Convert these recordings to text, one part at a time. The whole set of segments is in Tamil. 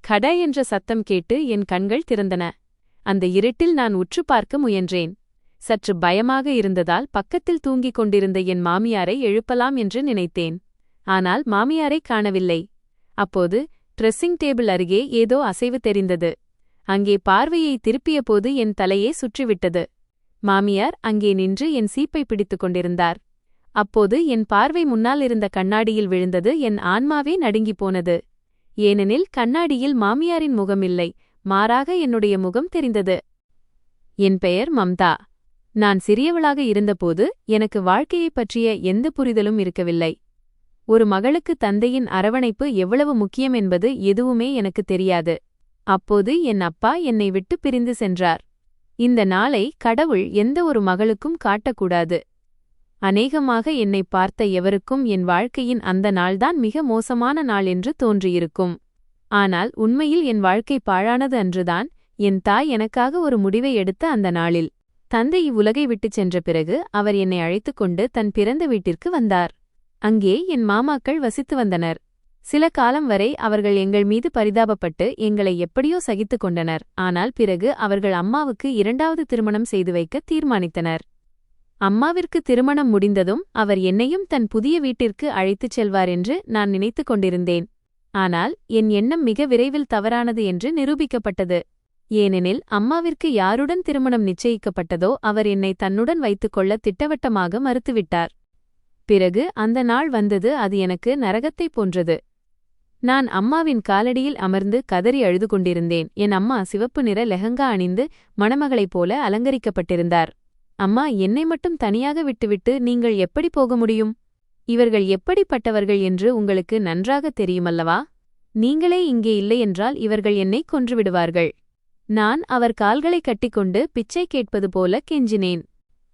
கட என்ற சத்தம் கேட்டு என் கண்கள் திறந்தன. அந்த இருட்டில் நான் உற்று பார்க்க முயன்றேன். சற்று பயமாக இருந்ததால் பக்கத்தில் தூங்கிக் கொண்டிருந்த என் மாமியாரை எழுப்பலாம் என்று நினைத்தேன். ஆனால் மாமியாரை காணவில்லை. அப்போது ட்ரெஸ்ஸிங் டேபிள் அருகே ஏதோ அசைவு தெரிந்தது. அங்கே பார்வையை திருப்பியபோது என் தலையே சுற்றிவிட்டது. மாமியார் அங்கே நின்று என் சீப்பை பிடித்துக் கொண்டிருந்தார். அப்போது என் பார்வை முன்னால் இருந்த கண்ணாடியில் விழுந்தது. என் ஆன்மாவே நடுங்கிப் போனது. ஏனெனில் கண்ணாடியில் மாமியாரின் முகம் இல்லை, மாறாக என்னுடைய முகம் தெரிந்தது. என் பெயர் மம்தா. நான் சிறியவளாக இருந்தபோது எனக்கு வாழ்க்கையைப் பற்றிய எந்த புரிதலும் இருக்கவில்லை. ஒரு மகளுக்கு தந்தையின் அரவணைப்பு எவ்வளவு முக்கியம் என்பது எதுவுமே எனக்கு தெரியாது. அப்போது என் அப்பா என்னை விட்டு பிரிந்து சென்றார். இந்த நாளை கடவுள் எந்த ஒரு மகளுக்கும் காட்டக்கூடாது. அநேகமாக என்னை பார்த்த எவருக்கும் என் வாழ்க்கையின் அந்த நாள்தான் மிக மோசமான நாள் என்று தோன்றியிருக்கும். ஆனால் உண்மையில் என் வாழ்க்கை பாழானது அன்றுதான். என் தாய் எனக்காக ஒரு முடிவை எடுத்த அந்த நாளில். தந்தை இவ்வுலகை விட்டுச் சென்ற பிறகு அவர் என்னை அழைத்துக் கொண்டு தன் பிறந்த வீட்டிற்கு வந்தார். அங்கே என் மாமாக்கள் வசித்து வந்தனர். சில காலம் வரை அவர்கள் எங்கள் மீது பரிதாபப்பட்டு எங்களை எப்படியோ சகித்துக் கொண்டனர். ஆனால் பிறகு அவர்கள் அம்மாவுக்கு 2வது திருமணம் செய்து வைக்க தீர்மானித்தனர். அம்மாவிற்கு திருமணம் முடிந்ததும் அவர் என்னையும் தன் புதிய வீட்டிற்கு அழைத்துச் செல்வார் என்று நான் நினைத்துக் கொண்டிருந்தேன். ஆனால் என் எண்ணம் மிக விரைவில் தவறானது என்று நிரூபிக்கப்பட்டது. ஏனெனில் அம்மாவிற்கு யாருடன் திருமணம் நிச்சயிக்கப்பட்டதோ அவர் என்னை தன்னுடன் வைத்துக்கொள்ள திட்டவட்டமாக மறுத்துவிட்டார். பிறகு அந்த நாள் வந்தது. அது எனக்கு நரகத்தைப் போன்றது. நான் அம்மாவின் காலடியில் அமர்ந்து கதறி அழுது கொண்டிருந்தேன். என் அம்மா சிவப்பு நிற லெஹங்கா அணிந்து மணமகளைப் போல அலங்கரிக்கப்பட்டிருந்தார். அம்மா, என்னை மட்டும் தனியாக விட்டுவிட்டு நீங்கள் எப்படி போக முடியும்? இவர்கள் எப்படிப்பட்டவர்கள் என்று உங்களுக்கு நன்றாக தெரியுமல்லவா? நீங்களே இங்கே இல்லையென்றால் இவர்கள் என்னை கொன்றுவிடுவார்கள். நான் அவர் கால்களை கட்டிக்கொண்டு பிச்சை கேட்பது போல கெஞ்சினேன்.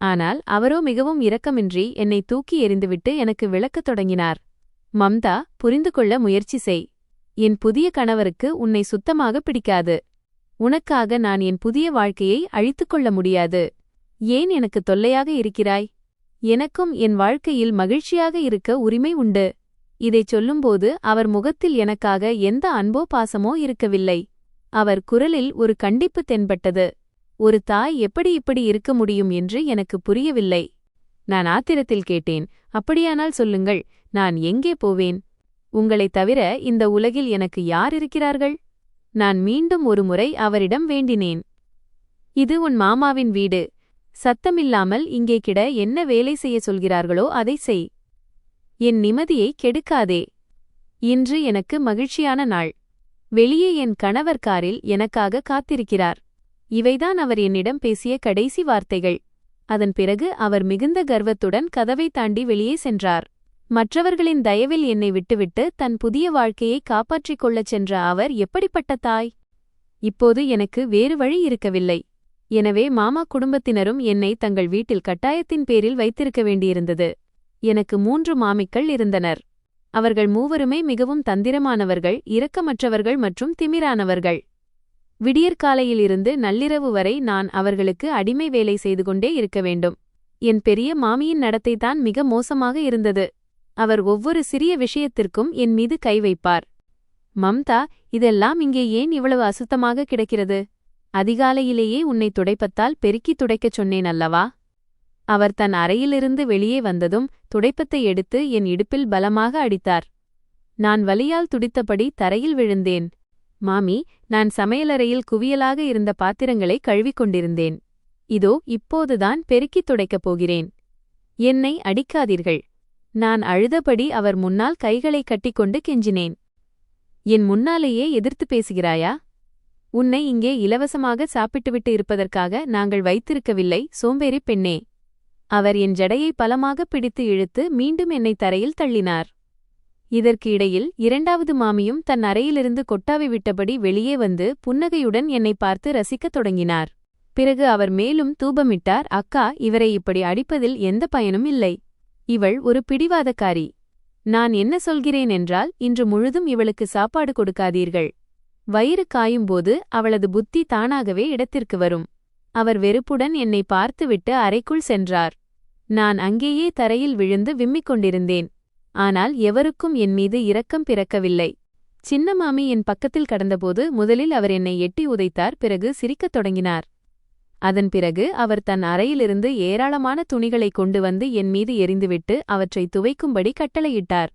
ஆனால் அவரோ மிகவும் இரக்கமின்றி என்னை தூக்கி எறிந்துவிட்டு எனக்கு விளக்கத் தொடங்கினார். மம்தா, புரிந்து கொள்ள முயற்சி செய். என் புதிய கணவருக்கு உன்னை சுத்தமாக பிடிக்காது. உனக்காக நான் என் புதிய வாழ்க்கையை அழித்துக்கொள்ள முடியாது. ஏன் எனக்கு தொல்லையாக இருக்கிறாய்? எனக்கும் என் வாழ்க்கையில் மகிழ்ச்சியாக இருக்க உரிமை உண்டு. இதைச் சொல்லும்போது அவர் முகத்தில் எனக்காக எந்த அன்போ பாசமோ இருக்கவில்லை. அவர் குரலில் ஒரு கண்டிப்பு தென்பட்டது. ஒரு தாய் எப்படி இப்படி இருக்க முடியும் என்று எனக்கு புரியவில்லை. நான் ஆத்திரத்தில் கேட்டேன், அப்படியானால் சொல்லுங்கள், நான் எங்கே போவேன்? உங்களைத் தவிர இந்த உலகில் எனக்கு யார் இருக்கிறார்கள்? நான் மீண்டும் ஒரு முறை அவரிடம் வேண்டினேன். இது உன் மாமாவின் வீடு. சத்தமில்லாமல் இங்கே கிட என்ன வேலை செய்ய சொல்கிறார்களோ அதை செய். என் நிம்மதியை கெடுக்காதே. இன்று எனக்கு மகிழ்ச்சியான நாள். வெளியே என் கணவர் காரில் எனக்காக காத்திருக்கிறார். இவைதான் அவர் என்னிடம் பேசிய கடைசி வார்த்தைகள். அதன் பிறகு அவர் மிகுந்த கர்வத்துடன் கதவை தாண்டி வெளியே சென்றார். மற்றவர்களின் தயவில் என்னை விட்டுவிட்டு தன் புதிய வாழ்க்கையை காப்பாற்றிக் கொள்ளச் சென்ற அவர் எப்படிப்பட்ட தாய்? இப்போது எனக்கு வேறு வழி இருக்கவில்லை. எனவே மாமா குடும்பத்தினரும் என்னை தங்கள் வீட்டில் கட்டாயத்தின் பேரில் வைத்திருக்க வேண்டியிருந்தது. எனக்கு 3 மாமிக்கள் இருந்தனர். அவர்கள் மூவருமே மிகவும் தந்திரமானவர்கள், இரக்கமற்றவர்கள் மற்றும் திமிரானவர்கள். விடியற்காலையிலிருந்து நள்ளிரவு வரை நான் அவர்களுக்கு அடிமை வேலை செய்து கொண்டே இருக்க வேண்டும். என் பெரிய மாமியின் நடத்தைதான் மிக மோசமாக இருந்தது. அவர் ஒவ்வொரு சிறிய விஷயத்திற்கும் என் மீது கை வைப்பார். மம்தா, இதெல்லாம் இங்கே ஏன் இவ்வளவு அசுத்தமாக கிடக்கிறது? அதிகாலையிலேயே உன்னை துடைப்பத்தால் பெருக்கி துடைக்கச் சொன்னேன் அல்லவா? அவர் தன் அறையிலிருந்து வெளியே வந்ததும் துடைப்பத்தை எடுத்து என் இடுப்பில் பலமாக அடித்தார். நான் வலியால் துடித்தபடி தரையில் விழுந்தேன். மாமி, நான் சமையலறையில் குவியலாக இருந்த பாத்திரங்களை கழுவிக் கொண்டிருந்தேன். இதோ இப்போதுதான் பெருக்கித் துடைக்கப் போகிறேன். என்னை அடிக்காதீர்கள். நான் அழுதபடி அவர் முன்னால் கைகளை கட்டிக்கொண்டு கெஞ்சினேன். என் முன்னாலேயே எதிர்த்து பேசுகிறாயா? உன்னை இங்கே இலவசமாக சாப்பிட்டுவிட்டு இருப்பதற்காக நாங்கள் வைத்திருக்கவில்லை, சோம்பேறி பெண்ணே. அவர் என் ஜடையை பலமாக பிடித்து இழுத்து மீண்டும் என்னை தரையில் தள்ளினார். இதற்கு இடையில் 2வது மாமியும் தன் அறையிலிருந்து கொட்டாவி விட்டபடி வெளியே வந்து புன்னகையுடன் என்னை பார்த்து ரசிக்கத் தொடங்கினார். பிறகு அவர் மேலும் தூபமிட்டார். அக்கா, இவரை இப்படி அடிப்பதில் எந்த பயனும் இல்லை. இவள் ஒரு பிடிவாதக்காரி. நான் என்ன சொல்கிறேன் என்றால், இன்று முழுதும் இவளுக்கு சாப்பாடு கொடுக்காதீர்கள். வயிறு காயும்போது அவளது புத்தி தானாகவே இடத்திற்கு வரும். அவர் வெறுப்புடன் என்னை பார்த்துவிட்டு அறைக்குள் சென்றார். நான் அங்கேயே தரையில் விழுந்து விம்மிக் கொண்டிருந்தேன். ஆனால் எவருக்கும் என் மீது இரக்கம் பிறக்கவில்லை. சின்ன மாமி என் பக்கத்தில் கடந்தபோது முதலில் அவர் என்னை எட்டி உதைத்தார், பிறகு சிரிக்கத் தொடங்கினார். அதன் பிறகு அவர் தன் அறையிலிருந்து ஏராளமான துணிகளை கொண்டு வந்து என் மீது எறிந்துவிட்டு அவற்றை துவைக்கும்படி கட்டளையிட்டார்.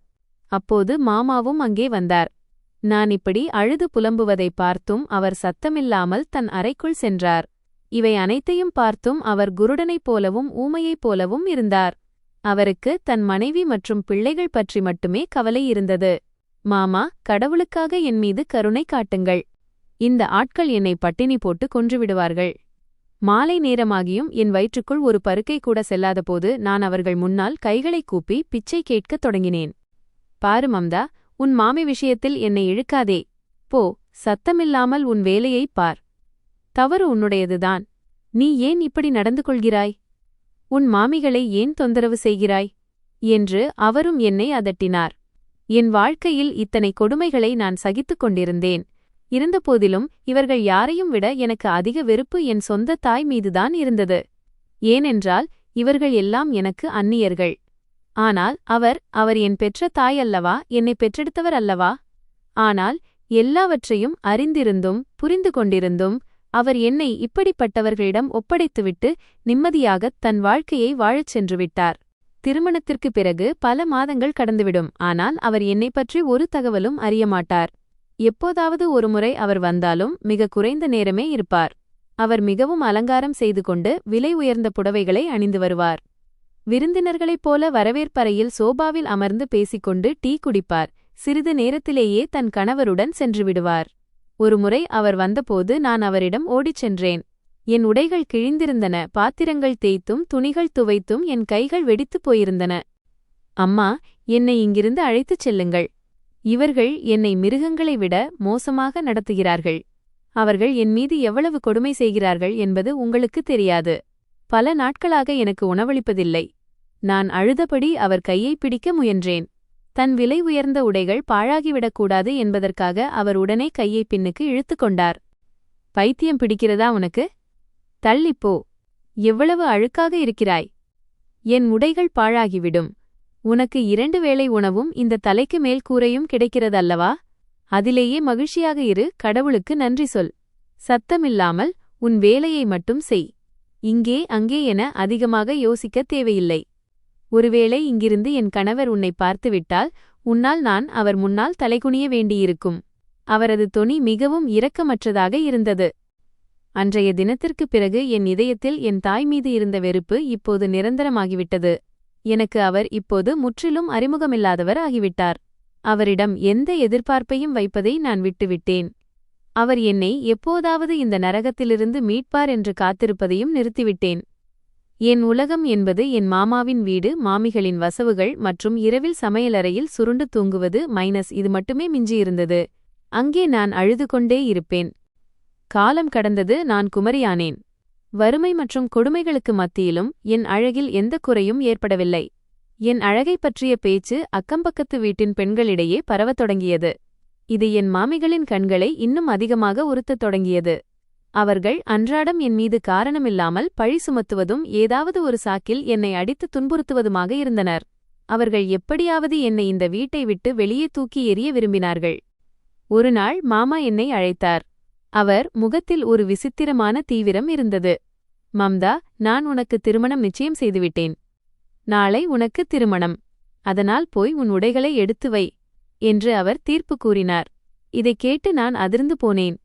அப்போது மாமாவும் அங்கே வந்தார். நான் இப்படி அழுது புலம்புவதை பார்த்தும் அவர் சத்தமில்லாமல் தன் அறைக்குள் சென்றார். இவை அனைத்தையும் பார்த்தும் அவர் குருடனைப் போலவும் ஊமையைப் போலவும் இருந்தார். அவருக்கு தன் மனைவி மற்றும் பிள்ளைகள் பற்றி மட்டுமே கவலை இருந்தது. மாமா, கடவுளுக்காக என் மீது கருணை காட்டுங்கள். இந்த ஆட்கள் என்னை பட்டினி போட்டு கொன்றுவிடுவார்கள். மாலை நேரமாகியும் என் வயிற்றுக்குள் ஒரு பருக்கை கூட செல்லாதபோது நான் அவர்கள் முன்னால் கைகளைக் கூப்பி பிச்சை கேட்கத் தொடங்கினேன். பாரு மம்தா, உன் மாமி விஷயத்தில் என்னை இழுக்காதே. போ, சத்தமில்லாமல் உன் வேலையைப் பார். தவறு உன்னுடையதுதான். நீ ஏன் இப்படி நடந்து கொள்கிறாய்? உன் மாமிகளை ஏன் தொந்தரவு செய்கிறாய்? என்று அவரும் என்னை அதட்டினார். என் வாழ்க்கையில் இத்தனை கொடுமைகளை நான் சகித்துக் கொண்டிருந்தேன். இருந்தபோதிலும் இவர்கள் யாரையும் விட எனக்கு அதிக வெறுப்பு என் சொந்த தாய் மீதுதான் இருந்தது. ஏனென்றால் இவர்கள் எல்லாம் எனக்கு அந்நியர்கள். ஆனால் அவர் என் பெற்ற தாய் அல்லவா, என்னை பெற்றெடுத்தவர் அல்லவா? ஆனால் எல்லாவற்றையும் அறிந்திருந்தும் புரிந்து கொண்டிருந்தும் அவர் என்னை இப்படிப்பட்டவர்களிடம் ஒப்படைத்துவிட்டு நிம்மதியாகத் தன் வாழ்க்கையை வாழச் சென்று விட்டார். திருமணத்திற்குப் பிறகு பல மாதங்கள் கடந்துவிடும். ஆனால் அவர் என்னை பற்றி ஒரு தகவலும் அறியமாட்டார். எப்போதாவது ஒருமுறை அவர் வந்தாலும் மிக குறைந்த நேரமே இருப்பார். அவர் மிகவும் அலங்காரம் செய்து கொண்டு விலை உயர்ந்த புடவைகளை அணிந்து வருவார். விருந்தினர்களைப் போல வரவேற்பறையில் சோபாவில் அமர்ந்து பேசிக்கொண்டு டீ குடிப்பார். சிறிது நேரத்திலேயே தன் கணவருடன் சென்று விடுவார். ஒருமுறை அவர் வந்தபோது நான் அவரிடம் ஓடிச் சென்றேன். என் உடைகள் கிழிந்திருந்தன. பாத்திரங்கள் தேய்த்தும் துணிகள் துவைத்தும் என் கைகள் வெடித்துப் போயிருந்தன. அம்மா, என்னை இங்கிருந்து அழைத்துச் செல்லுங்கள். இவர்கள் என்னை மிருகங்களை விட மோசமாக நடத்துகிறார்கள். அவர்கள் என் மீது எவ்வளவு கொடுமை செய்கிறார்கள் என்பது உங்களுக்கு தெரியாது. பல நாட்களாக எனக்கு உணவளிப்பதில்லை. நான் அழுதபடி அவர் கையை பிடிக்க முயன்றேன். தன் விலை உயர்ந்த உடைகள் பாழாகிவிடக்கூடாது என்பதற்காக அவர் உடனே கையை பின்னுக்கு இழுத்துக் கொண்டார். பைத்தியம் பிடிக்கிறதா உனக்கு? தள்ளிப்போ. எவ்வளவு அழுக்காக இருக்கிறாய். என் உடைகள் பாழாகிவிடும். உனக்கு 2 வேளை உணவும் இந்த தலைக்கு மேல் கூரையும் கிடைக்கிறதல்லவா? அதிலேயே மகிழ்ச்சியாக இரு. கடவுளுக்கு நன்றி சொல். சத்தமில்லாமல் உன் வேலையை மட்டும் செய். இங்கே அங்கே என அதிகமாக யோசிக்கத் தேவையில்லை. ஒருவேளை இங்கிருந்து என் கணவர் உன்னை பார்த்துவிட்டால் உன்னால் அவர் முன்னால் தலைகுனிய வேண்டியிருக்கும். அவரது தொனி மிகவும் இரக்கமற்றதாக இருந்தது. அன்றைய தினத்திற்குப் பிறகு என் இதயத்தில் என் தாய் மீது இருந்த வெறுப்பு இப்போது நிரந்தரமாகிவிட்டது. எனக்கு அவர் இப்போது முற்றிலும் அறிமுகமில்லாதவர் ஆகிவிட்டார். அவரிடம் எந்த எதிர்பார்ப்பையும் வைப்பதை நான் விட்டுவிட்டேன். அவர் என்னை எப்போதாவது இந்த நரகத்திலிருந்து மீட்பார் என்று காத்திருப்பதையும் நிறுத்திவிட்டேன். என் உலகம் என்பது என் மாமாவின் வீடு, மாமிகளின் வசவுகள் மற்றும் இரவில் சமையலறையில் சுருண்டு தூங்குவது இது மட்டுமே மிஞ்சியிருந்தது. அங்கே நான் அழுது கொண்டே இருப்பேன். காலம் கடந்தது. நான் குமரியானேன். வறுமை மற்றும் கொடுமைகளுக்கு மத்தியிலும் என் அழகில் எந்த குறையும் ஏற்படவில்லை. என் அழகைப் பற்றிய பேச்சு அக்கம்பக்கத்து வீட்டின் பெண்களிடையே பரவத் தொடங்கியது. இது என் மாமிகளின் கண்களை இன்னும் அதிகமாக உறுத்தத் தொடங்கியது. அவர்கள் அன்றாடம் என் மீது காரணமில்லாமல் பழி சுமத்துவதும் ஏதாவது ஒரு சாக்கில் என்னை அடித்து துன்புறுத்துவதுமாக இருந்தனர். அவர்கள் எப்படியாவது என்னை இந்த வீட்டை விட்டு வெளியே தூக்கி எறிய விரும்பினார்கள். ஒருநாள் மாமா என்னை அழைத்தார். அவர் முகத்தில் ஒரு விசித்திரமான தீவிரம் இருந்தது. மம்தா, நான் உனக்கு திருமணம் நிச்சயம் செய்துவிட்டேன். நாளை உனக்கு திருமணம். அதனால் போய் உன் உடைகளை எடுத்து வை என்று அவர் தீர்ப்பு கூறினார். இதைக் கேட்டு நான் அதிர்ந்து போனேன்.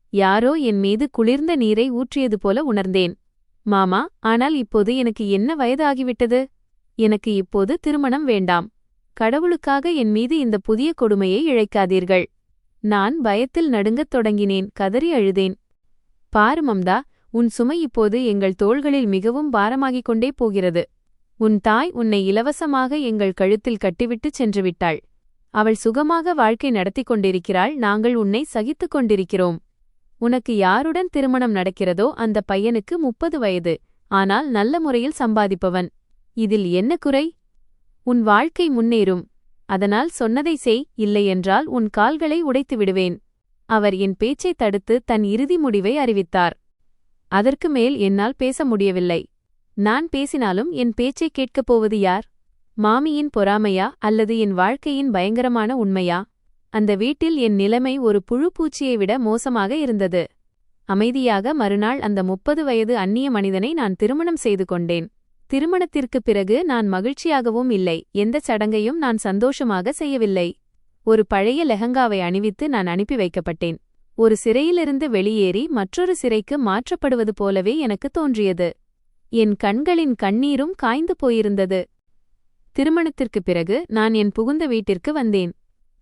யாரோ என் மீது குளிர்ந்த நீரை ஊற்றியது போல உணர்ந்தேன். மாமா, ஆனால் இப்போது எனக்கு என்ன வயது ஆகிவிட்டது? எனக்கு இப்போது திருமணம் வேண்டாம். கடவுளுக்காக என் மீது இந்த புதிய கொடுமையை இழைக்காதீர்கள். நான் பயத்தில் நடுங்கத் தொடங்கினேன். கதறி அழுதேன். பாரு மம்தா, உன் சுமை இப்போது எங்கள் தோள்களில் மிகவும் பாரமாகிக் கொண்டே போகிறது. உன் தாய் உன்னை இலவசமாக எங்கள் கழுத்தில் கட்டிவிட்டுச் சென்றுவிட்டாள். அவள் சுகமாக வாழ்க்கை நடத்திக் கொண்டிருக்கிறாள். நாங்கள் உன்னை சகித்துக் கொண்டிருக்கிறோம். உனக்கு யாருடன் திருமணம் நடக்கிறதோ அந்த பையனுக்கு 30 வயது. ஆனால் நல்ல முறையில் சம்பாதிப்பவன். இதில் என்ன குறை? உன் வாழ்க்கை முன்னேறும். அதனால் சொன்னதை செய், இல்லையென்றால் உன் கால்களை உடைத்து விடுவேன். அவர் என் பேச்சைத் தடுத்து தன் இறுதி முடிவை அறிவித்தார். அதற்கு மேல் என்னால் பேச முடியவில்லை. நான் பேசினாலும் என் பேச்சைக் கேட்கப் போவது யார்? மாமியின் பொறாமையா அல்லது என் வாழ்க்கையின் பயங்கரமான உண்மையா? அந்த வீட்டில் என் நிலைமை ஒரு புழுப்பூச்சியை விட மோசமாக இருந்தது. அமைதியாக மறுநாள் அந்த 30 வயது அந்நிய மனிதனை நான் திருமணம் செய்து கொண்டேன். திருமணத்திற்குப் பிறகு நான் மகிழ்ச்சியாகவும் இல்லை, எந்தச் சடங்கையும் நான் சந்தோஷமாக செய்யவில்லை. ஒரு பழைய லெஹங்காவை அணிவித்து நான் அனுப்பி வைக்கப்பட்டேன். ஒரு சிறையிலிருந்து வெளியேறி மற்றொரு சிறைக்கு மாற்றப்படுவது போலவே எனக்கு தோன்றியது. என் கண்களின் கண்ணீரும் காய்ந்து போயிருந்தது. திருமணத்திற்குப் பிறகு நான் என் புகுந்த வீட்டிற்கு வந்தேன்.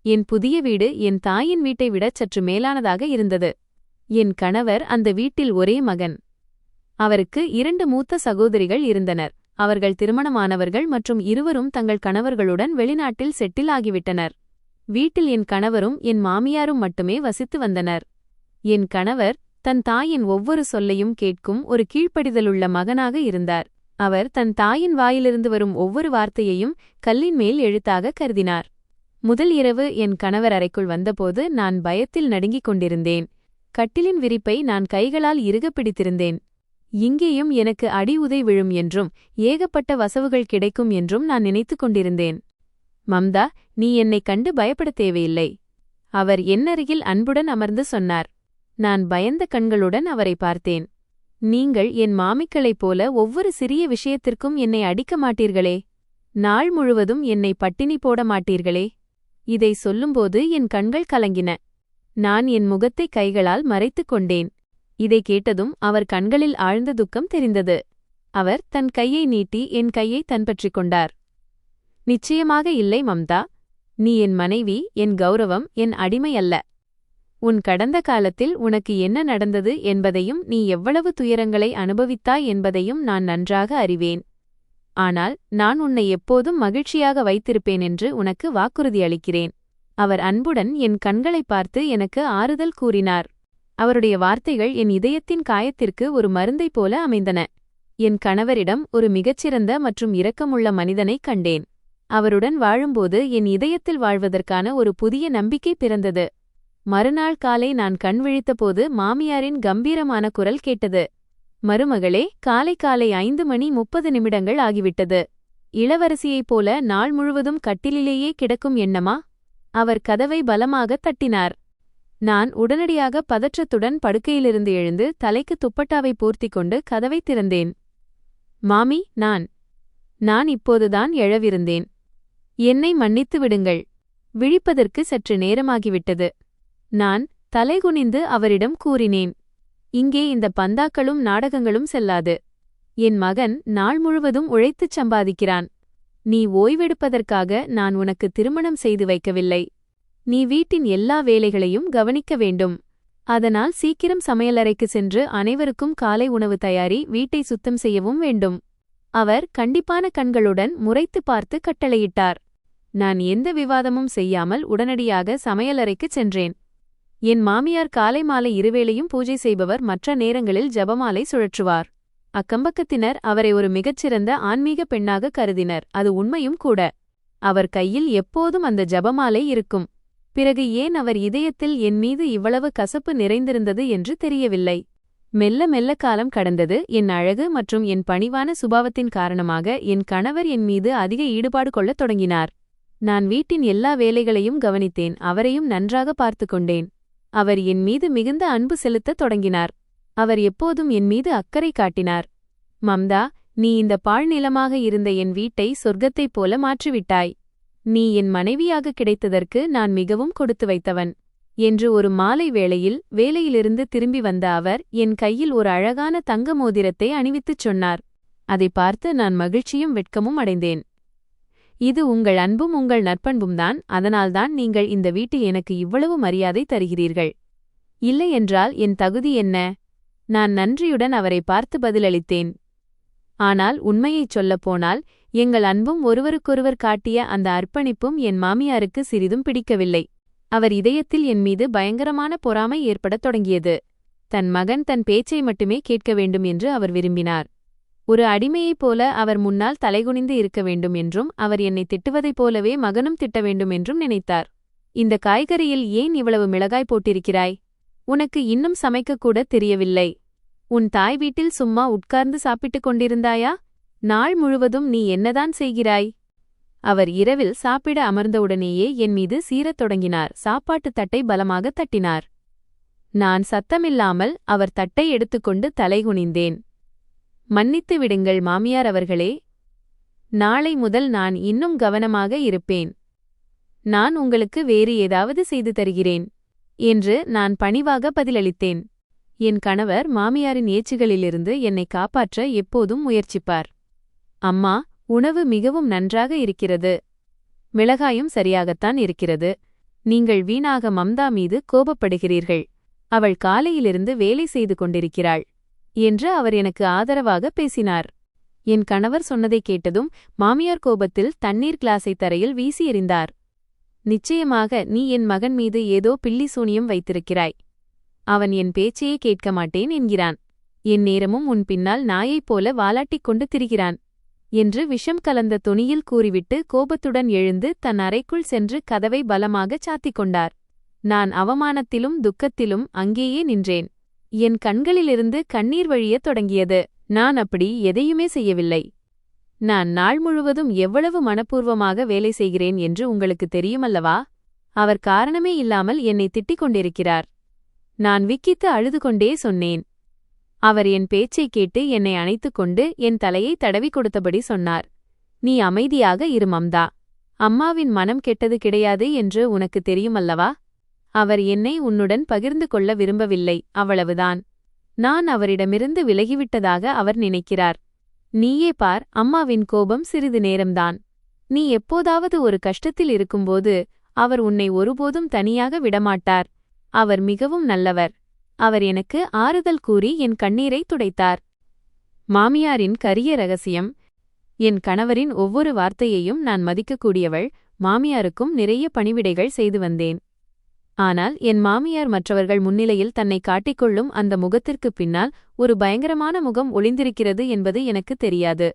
என் புதிய வீடு என் தாயின் வீட்டை விடச் சற்று மேலானதாக இருந்தது. என் கணவர் அந்த வீட்டில் ஒரே மகன். அவருக்கு 2 மூத்த சகோதரிகள் இருந்தனர். அவர்கள் திருமணமானவர்கள் மற்றும் இருவரும் தங்கள் கணவர்களுடன் வெளிநாட்டில் செட்டில் ஆகிவிட்டனர். வீட்டில் என் கணவரும் என் மாமியாரும் மட்டுமே வசித்து வந்தனர். என் கணவர் தன் தாயின் ஒவ்வொரு சொல்லையும் கேட்கும் ஒரு கீழ்ப்படிதலுள்ள மகனாக இருந்தார். அவர் தன் தாயின் வாயிலிருந்து வரும் ஒவ்வொரு வார்த்தையையும் கல்லின் மேல் எழுத்தாக கருதினார். முதல் இரவு என் கணவர் அறைக்குள் வந்தபோது நான் பயத்தில் நடுங்கிக் கொண்டிருந்தேன். கட்டிலின் விரிப்பை நான் கைகளால் இறுகப் பிடித்திருந்தேன். இங்கேயும் எனக்கு அடி உதை விழும் என்றும் ஏகப்பட்ட வசவுகள் கிடைக்கும் என்றும் நான் நினைத்துக் கொண்டிருந்தேன். மம்தா, நீ என்னைக் கண்டு பயப்படத் தேவையில்லை, அவர் என்னருகில் அன்புடன் அமர்ந்து சொன்னார். நான் பயந்த கண்களுடன் அவரை பார்த்தேன். நீங்கள் என் மாமிக்களைப் போல ஒவ்வொரு சிறிய விஷயத்திற்கும் என்னை அடிக்க மாட்டீர்களே, நாள் முழுவதும் என்னை பட்டினி போட மாட்டீர்களே. இதை சொல்லும்போது என் கண்கள் கலங்கின. நான் என் முகத்தை கைகளால் மறைத்துக் கொண்டேன். இதை கேட்டதும் அவர் கண்களில் ஆழ்ந்த துக்கம் தெரிந்தது. அவர் தன் கையை நீட்டி என் கையை தன்பற்றிக் கொண்டார். நிச்சயமாக இல்லை மம்தா, நீ என் மனைவி, என் கௌரவம், என் அடிமை அல்ல. உன் கடந்த காலத்தில் உனக்கு என்ன நடந்தது என்பதையும் நீ எவ்வளவு துயரங்களை அனுபவித்தாய் என்பதையும் நான் நன்றாக அறிவேன். ஆனால் நான் உன்னை எப்போதும் மகிழ்ச்சியாக வைத்திருப்பேன் என்று உனக்கு வாக்குறுதி அளிக்கிறேன். அவர் அன்புடன் என் கண்களைப் பார்த்து எனக்கு ஆறுதல் கூறினார். அவருடைய வார்த்தைகள் என் இதயத்தின் காயத்திற்கு ஒரு மருந்தைப் போல அமைந்தன. என் கணவரிடம் ஒரு மிகச்சிறந்த மற்றும் இரக்கமுள்ள மனிதனைக் கண்டேன். அவருடன் வாழும்போது என் இதயத்தில் வாழ்வதற்கான ஒரு புதிய நம்பிக்கை பிறந்தது. மறுநாள் காலை நான் கண் விழித்தபோது மாமியாரின் கம்பீரமான குரல் கேட்டது. மருமகளே, காலை 5:30 ஆகிவிட்டது. இளவரசியைப் போல நாள் முழுவதும் கட்டிலிலேயே கிடக்கும் எண்ணமா? அவர் கதவை பலமாகத் தட்டினார். நான் உடனடியாக பதற்றத்துடன் படுக்கையிலிருந்து எழுந்து தலைக்கு துப்பட்டாவை போர்த்திக் கொண்டு கதவைத் திறந்தேன். மாமி, நான் இப்போதுதான் எழவிருந்தேன். என்னை மன்னித்து விடுங்கள். விழிப்பதற்கு சற்று நேரமாகிவிட்டது. நான் தலைகுனிந்து அவரிடம் கூறினேன். இங்கே இந்த பந்தாக்களும் நாடகங்களும் செல்லாது. என் மகன் நாள் முழுவதும் உழைத்துச் சம்பாதிக்கிறான். நீ ஓய்வெடுப்பதற்காக நான் உனக்கு திருமணம் செய்து வைக்கவில்லை. நீ வீட்டின் எல்லா வேலைகளையும் கவனிக்க வேண்டும். அதனால் சீக்கிரம் சமையலறைக்கு சென்று அனைவருக்கும் காலை உணவு தயாரி, வீட்டை சுத்தம் செய்யவும் வேண்டும். அவர் கண்டிப்பான கண்களுடன் முறைத்து பார்த்து கட்டளையிட்டார். நான் எந்த விவாதமும் செய்யாமல் உடனடியாக சமையலறைக்குச் சென்றேன். என் மாமியார் காலை மாலை இருவேளையும் பூஜை செய்பவர், மற்ற நேரங்களில் ஜபமாலை சுழற்றுவார். அக்கம்பக்கத்தினர் அவரை ஒரு மிகச்சிறந்த ஆன்மீக பெண்ணாக கருதினர். அது உண்மையும் கூட. அவர் கையில் எப்போதும் அந்த ஜபமாலை இருக்கும். பிறகு ஏன் அவர் இதயத்தில் என் மீது இவ்வளவு கசப்பு நிறைந்திருந்தது என்று தெரியவில்லை. மெல்ல மெல்ல காலம் கடந்தது. என் அழகு மற்றும் என் பணிவான சுபாவத்தின் காரணமாக என் கணவர் என் மீது அதிக ஈடுபாடு கொள்ளத் தொடங்கினார். நான் வீட்டின் எல்லா வேலைகளையும் கவனித்தேன். அவரையும் நன்றாக பார்த்து கொண்டேன். அவர் என் மீது மிகுந்த அன்பு செலுத்தத் தொடங்கினார். அவர் எப்போதும் என் மீது அக்கறை காட்டினார். மம்தா, நீ இந்த பாழ்நிலமாக இருந்த என் வீட்டை சொர்க்கத்தைப் போல மாற்றிவிட்டாய். நீ என் மனைவியாக கிடைத்ததற்கு நான் மிகவும் கொடுத்து வைத்தவன் என்று ஒரு மாலை வேளையில் வேலையிலிருந்து திரும்பி வந்த அவர் என் கையில் ஒரு அழகான தங்க மோதிரத்தை அணிவித்துச் சொன்னார். அதை பார்த்து நான் மகிழ்ச்சியும் வெட்கமும் அடைந்தேன். இது உங்கள் அன்பும் உங்கள் நற்பண்பும்தான். அதனால்தான் நீங்கள் இந்த வீட்டில் எனக்கு இவ்வளவு மரியாதை தருகிறீர்கள். இல்லையென்றால் என் தகுதி என்ன? நான் நன்றியுடன் அவரை பார்த்து பதிலளித்தேன். ஆனால் உண்மையைச் சொல்லப்போனால் எங்கள் அன்பும் ஒருவருக்கொருவர் காட்டிய அந்த அர்ப்பணிப்பும் என் மாமியாருக்கு சிறிதும் பிடிக்கவில்லை. அவர் இதயத்தில் என் மீது பயங்கரமான பொறாமை ஏற்படத் தொடங்கியது. தன் மகன் தன் பேச்சை மட்டுமே கேட்க வேண்டும் என்று அவர் விரும்பினார். ஒரு அடிமையைப் போல அவர் முன்னால் தலைகுனிந்து இருக்க வேண்டும் என்றும், அவர் என்னை திட்டுவதைப் போலவே மகனும் திட்ட வேண்டும் என்றும் நினைத்தார். இந்த காய்கறியில் ஏன் இவ்வளவு மிளகாய் போட்டிருக்கிறாய்? உனக்கு இன்னும் சமைக்கக்கூட தெரியவில்லை. உன் தாய் வீட்டில் சும்மா உட்கார்ந்து சாப்பிட்டுக் கொண்டிருந்தாயா? நாள் முழுவதும் நீ என்னதான் செய்கிறாய்? அவர் இரவில் சாப்பிட அமர்ந்தவுடனேயே என் மீது சீறத் தொடங்கினார். சாப்பாட்டுத் தட்டை பலமாக தட்டினார். நான் சத்தமில்லாமல் அவர் தட்டை எடுத்துக்கொண்டு தலைகுனிந்தேன். மன்னித்து விடுங்கள் மாமியார் அவர்களே. நாளை முதல் நான் இன்னும் கவனமாக இருப்பேன். நான் உங்களுக்கு வேறு ஏதாவது செய்து தருகிறேன் என்று நான் பணிவாக பதிலளித்தேன். என் கணவர் மாமியாரின் ஏச்சுகளிலிருந்து என்னை காப்பாற்ற எப்போதும் முயற்சிப்பார். அம்மா, உணவு மிகவும் நன்றாக இருக்கிறது. மிளகாயும் சரியாகத்தான் இருக்கிறது. நீங்கள் வீணாக மம்தா மீது கோபப்படுகிறீர்கள். அவள் காலையிலிருந்து வேலை செய்து கொண்டிருக்கிறாள் என்று அவர் எனக்கு ஆதரவாக பேசினார். என் கணவர் சொன்னதைக் கேட்டதும் மாமியார் கோபத்தில் தண்ணீர் கிளாஸை தரையில் வீசி எறிந்தார். நிச்சயமாக நீ என் மகன் மீது ஏதோ பில்லி சூனியம் வைத்திருக்கிறாய். அவன் என் பேச்சையே கேட்க மாட்டேன் என்கிறான். என் நேரமும் உன் பின்னால் நாயைப் போல வாலாட்டிக் கொண்டு திரிகிறான் என்று விஷம் கலந்த தொனியில் கூறிவிட்டு கோபத்துடன் எழுந்து தன் அறைக்குள் சென்று கதவை பலமாகச் சாத்திக் கொண்டார். நான் அவமானத்திலும் துக்கத்திலும் அங்கேயே நின்றேன். என் கண்களிலிருந்து கண்ணீர் வழியத் தொடங்கியது. நான் அப்படி எதையுமே செய்யவில்லை. நான் நாள் முழுவதும் எவ்வளவு மனப்பூர்வமாக வேலை செய்கிறேன் என்று உங்களுக்கு தெரியுமல்லவா? அவர் காரணமே இல்லாமல் என்னை திட்டிக் கொண்டிருக்கிறார். நான் விக்கித்து அழுது கொண்டே சொன்னேன். அவர் என் பேச்சைக் கேட்டு என்னை அணைத்துக் கொண்டு என் தலையை தடவி கொடுத்தபடி சொன்னார். நீ அமைதியாக இரு மம்தா. அம்மாவின் மனம் கெட்டது கிடையாது என்று உனக்கு தெரியுமல்லவா? அவர் என்னை உன்னுடன் பகிர்ந்து கொள்ள விரும்பவில்லை, அவ்வளவுதான். நான் அவரிடமிருந்து விலகிவிட்டதாக அவர் நினைக்கிறார். நீயே பார், அம்மாவின் கோபம் சிறிது நேரம்தான். நீ எப்போதாவது ஒரு கஷ்டத்தில் இருக்கும்போது அவர் உன்னை ஒருபோதும் தனியாக விடமாட்டார். அவர் மிகவும் நல்லவர். அவர் எனக்கு ஆறுதல் கூறி என் கண்ணீரை துடைத்தார். மாமியாரின் கரிய ரகசியம். என் கணவரின் ஒவ்வொரு வார்த்தையையும் நான் மதிக்கக்கூடியவள். மாமியாருக்கும் நிறைய பணிவிடைகள் செய்து வந்தேன். ஆனால் என் மாமியார் மற்றவர்கள் முன்னிலையில் தன்னை காட்டிக்கொள்ளும் அந்த முகத்திற்குப் பின்னால் ஒரு பயங்கரமான முகம் ஒளிந்திருக்கிறது என்பது எனக்கு தெரியாது.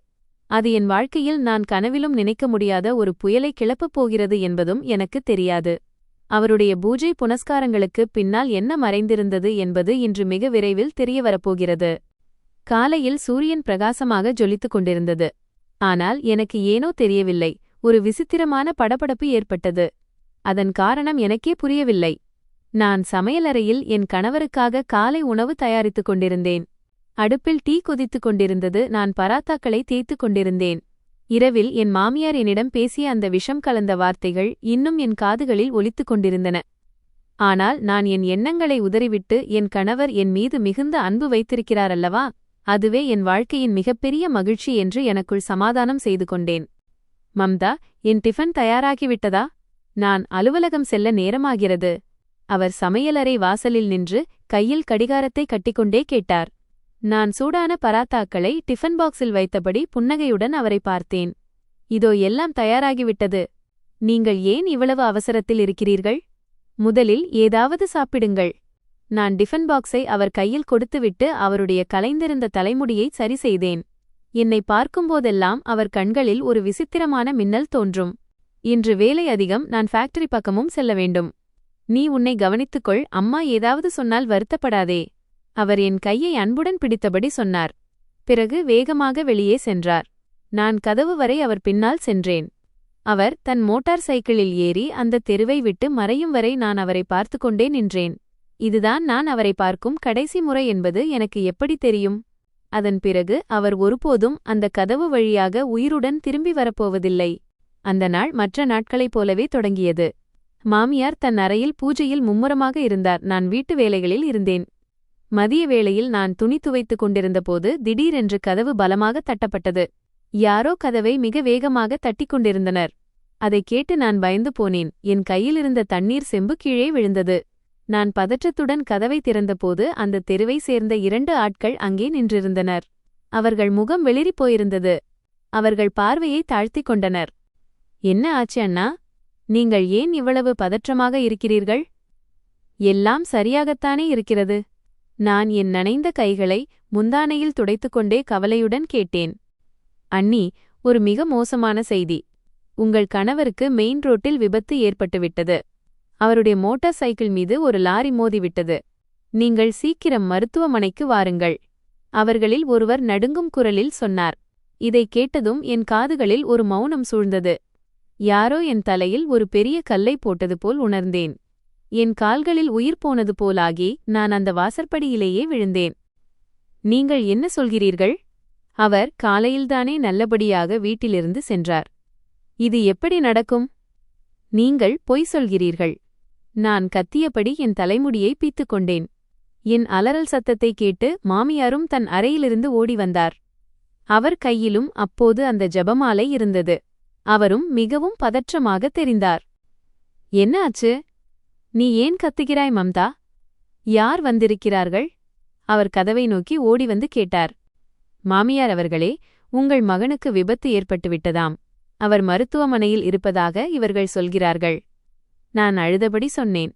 அது என் வாழ்க்கையில் நான் கனவிலும் நினைக்க முடியாத ஒரு புயலை கிளப்பப் போகிறது என்பதும் எனக்கு தெரியாது. அவருடைய பூஜை புனஸ்காரங்களுக்கு பின்னால் என்ன மறைந்திருந்தது என்பது இன்று மிக விரைவில் தெரியவரப்போகிறது. காலையில் சூரியன் பிரகாசமாக ஜொலித்துக் கொண்டிருந்தது. ஆனால் எனக்கு ஏனோ தெரியவில்லை, ஒரு விசித்திரமான படபடப்பு ஏற்பட்டது. அதன் காரணம் எனக்கே புரியவில்லை. நான் சமையலறையில் என் கணவருக்காக காலை உணவு தயாரித்துக் கொண்டிருந்தேன். அடுப்பில் டீ கொதித்துக் கொண்டிருந்தது. நான் பராத்தாக்களை தேய்த்துக் கொண்டிருந்தேன். இரவில் என் மாமியார் என்னிடம் பேசிய அந்த விஷம் கலந்த வார்த்தைகள் இன்னும் என் காதுகளில் ஒலித்துக் கொண்டிருந்தன. ஆனால் நான் என் எண்ணங்களை உதறிவிட்டு என் கணவர் என் மீது மிகுந்த அன்பு வைத்திருக்கிறார் அல்லவா, அதுவே என் வாழ்க்கையின் மிகப்பெரிய மகிழ்ச்சி என்று எனக்குள் சமாதானம் செய்து கொண்டேன். மம்தா, என் டிஃபன் தயாராகிவிட்டதா? நான் அலுவலகம் செல்ல நேரமாகிறது. அவர் சமையலறை வாசலில் நின்று கையில் கடிகாரத்தை கட்டிக்கொண்டே கேட்டார். நான் சூடான பராத்தாக்களை டிஃபன் பாக்ஸில் வைத்தபடி புன்னகையுடன் அவரை பார்த்தேன். இதோ எல்லாம் தயாராகிவிட்டது. நீங்கள் ஏன் இவ்வளவு அவசரத்தில் இருக்கிறீர்கள்? முதலில் ஏதாவது சாப்பிடுங்கள். நான் டிஃபன் பாக்ஸை அவர் கையில் கொடுத்துவிட்டு அவருடைய கலைந்திருந்த தலைமுடியை சரி செய்தேன். என்னை பார்க்கும்போதெல்லாம் அவர் கண்களில் ஒரு விசித்திரமான மின்னல் தோன்றும். இன்று வேலை அதிகம், நான் ஃபேக்டரி பக்கமும் செல்ல வேண்டும். நீ உன்னை கவனித்துக்கொள், அம்மா ஏதாவது சொன்னால் வருத்தப்படாதே. அவர் என் கையை அன்புடன் பிடித்தபடி சொன்னார். பிறகு வேகமாக வெளியே சென்றார். நான் கதவு வரை அவர் பின்னால் சென்றேன். அவர் தன் மோட்டார் சைக்கிளில் ஏறி அந்த தெருவை விட்டு மறையும் வரை நான் அவரை பார்த்து கொண்டே நின்றேன். இதுதான் நான் அவரை பார்க்கும் கடைசி முறை என்பது எனக்கு எப்படி தெரியும்? அதன் பிறகு அவர் ஒருபோதும் அந்த கதவு வழியாக உயிருடன் திரும்பி வரப்போவதில்லை. அந்த நாள் மற்ற நாட்களைப் போலவே தொடங்கியது. மாமியார் தன் அறையில் பூஜையில் மும்முரமாக இருந்தார். நான் வீட்டு வேலைகளில் இருந்தேன். மதிய வேளையில் நான் துணி துவைத்துக் கொண்டிருந்தபோது திடீரென்று கதவு பலமாக தட்டப்பட்டது. யாரோ கதவை மிக வேகமாக தட்டிக் கொண்டிருந்தனர். அதைக் கேட்டு நான் பயந்து போனேன். என் கையிலிருந்த தண்ணீர் செம்பு கீழே விழுந்தது. நான் பதற்றத்துடன் கதவை திறந்தபோது அந்த தெருவை சேர்ந்த 2 ஆட்கள் அங்கே நின்றிருந்தனர். அவர்கள் முகம் வெளிறிப் போயிருந்தது. அவர்கள் பார்வையை தாழ்த்திக் கொண்டனர். என்ன ஆச்சு அண்ணா? நீங்கள் ஏன் இவ்வளவு பதற்றமாக இருக்கிறீர்கள்? எல்லாம் சரியாகத்தானே இருக்கிறது. நான் என் நனைந்த கைகளை முந்தானையில் துடைத்துக்கொண்டே கவலையுடன் கேட்டேன். அண்ணி, ஒரு மிக மோசமான செய்தி. உங்கள் கணவருக்கு மெயின் ரோட்டில் விபத்து ஏற்பட்டுவிட்டது. அவருடைய மோட்டார் சைக்கிள் மீது ஒரு லாரி மோதிவிட்டது. நீங்கள் சீக்கிரம் மருத்துவமனைக்கு வாருங்கள். அவர்களில் ஒருவர் நடுங்கும் குரலில் சொன்னார். இதைக் கேட்டதும் என் காதுகளில் ஒரு மௌனம் சூழ்ந்தது. யாரோ என் தலையில் ஒரு பெரிய கல்லை போட்டது போல் உணர்ந்தேன். என் கால்களில் உயிர் போனது போலாகி நான் அந்த வாசற்படியிலேயே விழுந்தேன். நீங்கள் என்ன சொல்கிறீர்கள்? அவர் காலையில்தானே நல்லபடியாக வீட்டிலிருந்து சென்றார். இது எப்படி நடக்கும்? நீங்கள் பொய் சொல்கிறீர்கள். நான் கத்தியபடி என் தலைமுடியை பீத்துக் கொண்டேன். என் அலறல் சத்தத்தை கேட்டு மாமியாரும் தன் அறையிலிருந்து ஓடி வந்தார். அவர் கையிலும் அப்போது அந்த ஜெபமாலை இருந்தது. அவரும் மிகவும் பதற்றமாக தெரிந்தார். என்ன ஆச்சு? நீ ஏன் கத்துகிறாய் மம்தா? யார் வந்திருக்கிறார்கள்? அவர் கதவை நோக்கி ஓடி வந்து கேட்டார். மாமியார் அவர்களே, உங்கள் மகனுக்கு விபத்து ஏற்பட்டுவிட்டதாம். அவர் மருத்துவமனையில் இருப்பதாக இவர்கள் சொல்கிறார்கள். நான் அழுதபடி சொன்னேன்.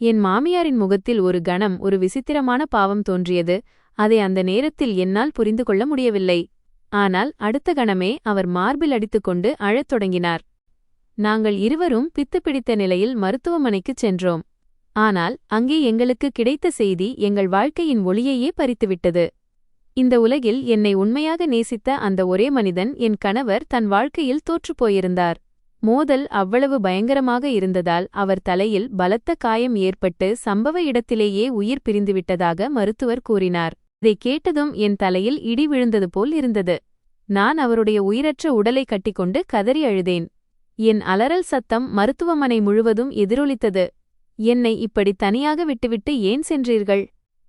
என் மாமியாரின் முகத்தில் ஒரு கணம் ஒரு விசித்திரமான பாவம் தோன்றியது. அதை அந்த நேரத்தில் என்னால் புரிந்து கொள்ள முடியவில்லை. ஆனால் அடுத்த கணமே அவர் மார்பில் அடித்துக்கொண்டு அழத் தொடங்கினார். நாங்கள் இருவரும் பித்து பிடித்த நிலையில் மருத்துவமனைக்குச் சென்றோம். ஆனால் அங்கே எங்களுக்கு கிடைத்த செய்தி எங்கள் வாழ்க்கையின் ஒளியையே பறித்துவிட்டது. இந்த உலகில் என்னை உண்மையாக நேசித்த அந்த ஒரே மனிதன் என் கணவர் தன் வாழ்க்கையில் தோற்றுப்போயிருந்தார். மோதல் அவ்வளவு பயங்கரமாக இருந்ததால் அவர் தலையில் பலத்த காயம் ஏற்பட்டு சம்பவ இடத்திலேயே உயிர் பிரிந்துவிட்டதாக மருத்துவர் கூறினார். இதை கேட்டதும் என் தலையில் இடி விழுந்தது போல் இருந்தது. நான் அவருடைய உயிரற்ற உடலை கட்டிக்கொண்டு கதறி அழுதேன். என் அலறல் சத்தம் மருத்துவமனை முழுவதும் எதிரொலித்தது. என்னை இப்படி தனியாக விட்டுவிட்டு ஏன் சென்றீர்கள்?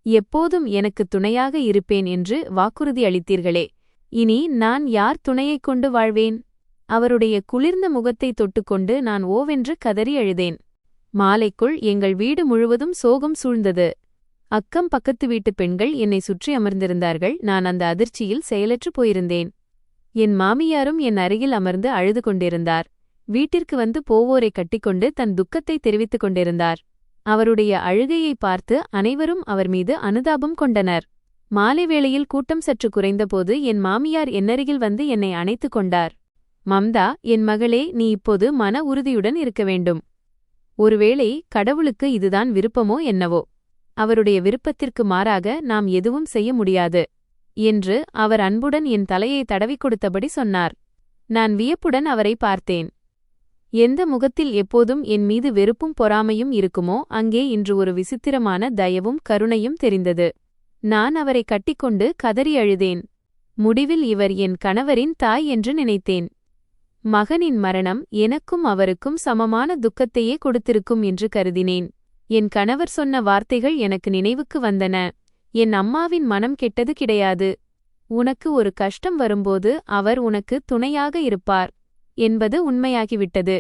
எப்போதும் எனக்கு துணையாக இருப்பேன் என்று வாக்குறுதி அளித்தீர்களே. இனி நான் யார் துணையைக் கொண்டு வாழ்வேன்? அவருடைய குளிர்ந்த முகத்தை தொட்டுக்கொண்டு நான் ஓவென்று கதறி அழுதேன். மாலைக்குள் எங்கள் வீடு முழுவதும் சோகம் சூழ்ந்தது. அக்கம் பக்கத்து வீட்டு பெண்கள் என்னை சுற்றி அமர்ந்திருந்தார்கள். நான் அந்த அதிர்ச்சியில் செயலற்று போயிருந்தேன். என் மாமியாரும் என் அருகில் அமர்ந்து அழுது கொண்டிருந்தார். வீட்டிற்கு வந்து போவோரை கட்டிக்கொண்டு தன் துக்கத்தை தெரிவித்துக் கொண்டிருந்தார். அவருடைய அழுகையை பார்த்து அனைவரும் அவர் மீது அனுதாபம் கொண்டனர். மாலை வேளையில் கூட்டம் சற்று குறைந்தபோது என் மாமியார் என்னருகில் வந்து என்னை அணைத்துக் கொண்டார். மம்தா, என் மகளே, நீ இப்போது மன உறுதியுடன் இருக்க வேண்டும். ஒருவேளை கடவுளுக்கு இதுதான் விருப்பமோ என்னவோ. அவருடைய விருப்பத்திற்கு மாறாக நாம் எதுவும் செய்ய முடியாது என்று அவர் அன்புடன் என் தலையை தடவிக் கொடுத்தபடி சொன்னார். நான் வியப்புடன் அவரை பார்த்தேன். எந்த முகத்தில் எப்போதும் என் மீது வெறுப்பும் பொறாமையும் இருக்குமோ அங்கே இன்று ஒரு விசித்திரமான தயவும் கருணையும் தெரிந்தது. நான் அவரை கட்டிக்கொண்டு கதறி அழுதேன். முடிவில் இவர் என் கணவரின் தாய் என்று நினைத்தேன். மகனின் மரணம் எனக்கும் அவருக்கும் சமமான துக்கத்தையே கொடுத்திருக்கும் என்று கருதினேன். என் கணவர் சொன்ன வார்த்தைகள் எனக்கு நினைவுக்கு வந்தன. என் அம்மாவின் மனம் கெட்டது கிடையாது. உனக்கு ஒரு கஷ்டம் வரும்போது அவர் உனக்கு துணையாக இருப்பார் என்பது உண்மையாகிவிட்டது.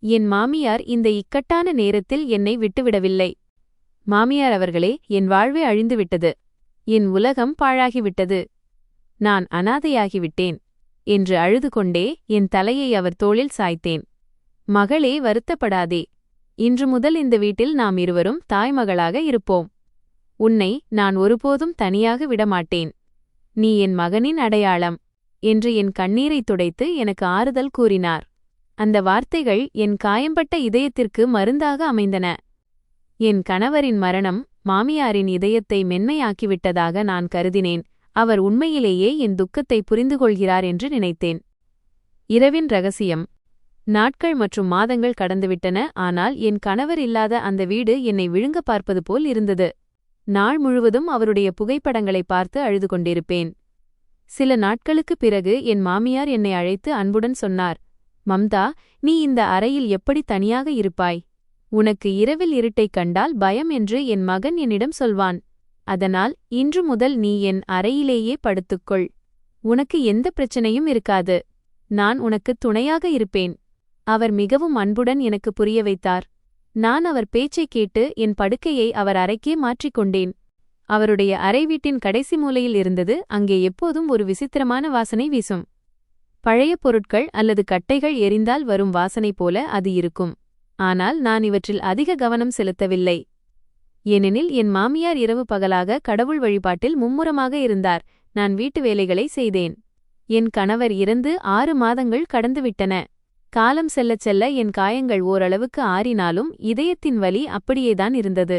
என் மாமியார் இந்த இக்கட்டான நேரத்தில் என்னை விட்டுவிடவில்லை. மாமியார் அவர்களே, என் வாழ்வே அழிந்துவிட்டது. என் உலகம் பாழாகிவிட்டது. நான் அனாதையாகிவிட்டேன் என்று அழுது கொண்டே என் தலையை அவர் தோளில் சாய்த்தேன். மகளே, வருத்தப்படாதே. இன்று முதல் இந்த வீட்டில் நாம் இருவரும் தாய்மகளாக இருப்போம். உன்னை நான் ஒருபோதும் தனியாக விடமாட்டேன். நீ என் மகனின் அடையாளம் என்று என் கண்ணீரைத் துடைத்து எனக்கு ஆறுதல் கூறினார். அந்த வார்த்தைகள் என் காயம்பட்ட இதயத்திற்கு மருந்தாக அமைந்தன. என் கணவரின் மரணம் மாமியாரின் இதயத்தை மென்மையாக்கிவிட்டதாக நான் கருதினேன். அவர் உண்மையிலேயே என் துக்கத்தை புரிந்துகொள்கிறார் என்று நினைத்தேன். இரவின் ரகசியம். நாட்கள் மற்றும் மாதங்கள் கடந்துவிட்டன. ஆனால் என் கணவர் இல்லாத அந்த வீடு என்னை விழுங்க பார்ப்பது போல் இருந்தது. நாள் முழுவதும் அவருடைய புகைப்படங்களை பார்த்து அழுது கொண்டிருப்பேன். சில நாட்களுக்குப் பிறகு என் மாமியார் என்னை அழைத்து அன்புடன் சொன்னார். மம்தா, நீ இந்த அறையில் எப்படி தனியாக இருப்பாய்? உனக்கு இரவில் இருட்டைக் கண்டால் பயம் என்று என் மகன் என்னிடம் சொல்வான். அதனால் இன்று முதல் நீ என் அறையிலேயே படுத்துக்கொள். உனக்கு எந்த பிரச்சனையும் இருக்காது. நான் உனக்கு துணையாக இருப்பேன். அவர் மிகவும் அன்புடன் எனக்கு புரிய வைத்தார். நான் அவர் பேச்சைக் கேட்டு என் படுக்கையை அவர் அறைக்கே மாற்றிக்கொண்டேன். அவருடைய அறை வீட்டின் கடைசி மூலையில் இருந்தது. அங்கே எப்போதும் ஒரு விசித்திரமான வாசனை வீசும். பழைய பொருட்கள் அல்லது கட்டைகள் எரிந்தால் வரும் வாசனை போல அது இருக்கும். ஆனால் நான் இவற்றில் அதிக கவனம் செலுத்தவில்லை. ஏனெனில் என் மாமியார் இரவு பகலாக கடவுள் வழிபாட்டில் மும்முரமாக இருந்தார். நான் வீட்டு வேலைகளை செய்தேன். என் கணவர் இறந்து 6 மாதங்கள் கடந்துவிட்டன. காலம் செல்லச் செல்ல என் காயங்கள் ஓரளவுக்கு ஆறினாலும் இதயத்தின் வலி அப்படியேதான் இருந்தது.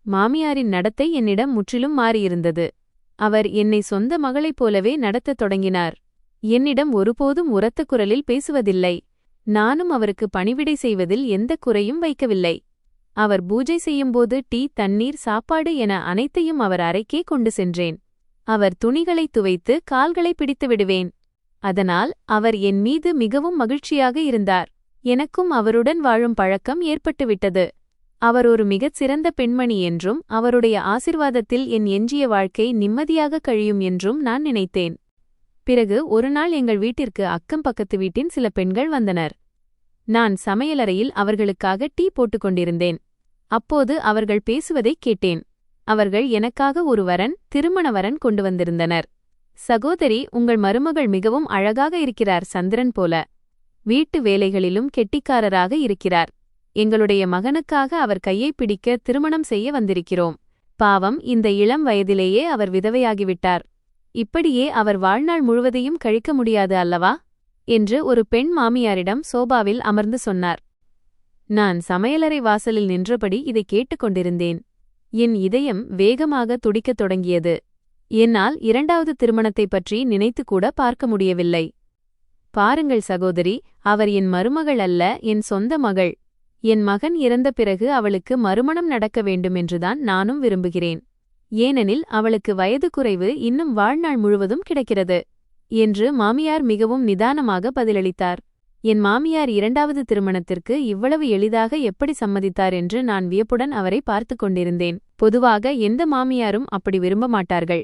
மாமியாரின் நடத்தை என்னிடம் முற்றிலும் மாறியிருந்தது. அவர் என்னை சொந்த மகளைப் போலவே நடத்தத் தொடங்கினார். என்னிடம் ஒருபோதும் உரத்த குரலில் பேசுவதில்லை. நானும் அவருக்கு பணிவிடை செய்வதில் எந்த குறையும் வைக்கவில்லை. அவர் பூஜை செய்யும்போது டீ, தண்ணீர், சாப்பாடு என அனைத்தையும் அவர் அறைக்கே கொண்டு சென்றேன். அவர் துணிகளை துவைத்து கால்களை பிடித்து விடுவேன். அதனால் அவர் என் மீது மிகவும் மகிழ்ச்சியாக இருந்தார். எனக்கும் அவருடன் வாழும் பழக்கம் ஏற்பட்டுவிட்டது. அவர் ஒரு மிகச் சிறந்த பெண்மணி என்றும் அவருடைய ஆசிர்வாதத்தில் என் எஞ்சிய வாழ்க்கை நிம்மதியாக கழியும் என்றும் நான் நினைத்தேன். பிறகு ஒருநாள் எங்கள் வீட்டிற்கு அக்கம் பக்கத்து வீட்டின் சில பெண்கள் வந்தனர். நான் சமையலறையில் அவர்களுக்காக டீ போட்டுக் கொண்டிருந்தேன். அப்போது அவர்கள் பேசுவதைக் கேட்டேன். அவர்கள் எனக்காக ஒரு வரன், திருமண வரன் கொண்டு வந்திருந்தனர். சகோதரி, உங்கள் மருமகள் மிகவும் அழகாக இருக்கிறார், சந்திரன் போல. வீட்டு வேலைகளிலும் கெட்டிக்காரராக இருக்கிறார். எங்களுடைய மகனுக்காக அவர் கையை பிடிக்க திருமணம் செய்ய வந்திருக்கிறோம். பாவம், இந்த இளம் வயதிலேயே அவர் விதவையாகிவிட்டார். இப்படியே அவர் வாழ்நாள் முழுவதையும் கழிக்க முடியாது அல்லவா என்று ஒரு பெண் மாமியாரிடம் சோபாவில் அமர்ந்து சொன்னார். நான் சமையலறை வாசலில் நின்றபடி இதை கேட்டுக்கொண்டிருந்தேன். என் இதயம் வேகமாக துடிக்கத் தொடங்கியது. என்னால் இரண்டாவது திருமணத்தைப் பற்றி நினைத்துக்கூட பார்க்க முடியவில்லை. பாருங்கள் சகோதரி, அவர் என் மருமகள் அல்ல, என் சொந்த மகள். என் மகன் இறந்த பிறகு அவளுக்கு மறுமணம் நடக்க வேண்டுமென்றுதான் நானும் விரும்புகிறேன். ஏனெனில் அவளுக்கு வயது குறைவு இன்னும் வாழ்நாள் முழுவதும் கிடைக்கிறது என்று மாமியார் மிகவும் நிதானமாக பதிலளித்தார். என் மாமியார் இரண்டாவது திருமணத்திற்கு இவ்வளவு எளிதாக எப்படி சம்மதித்தார் என்று நான் வியப்புடன் அவரை பார்த்து கொண்டிருந்தேன். பொதுவாக எந்த மாமியாரும் அப்படி விரும்ப மாட்டார்கள்.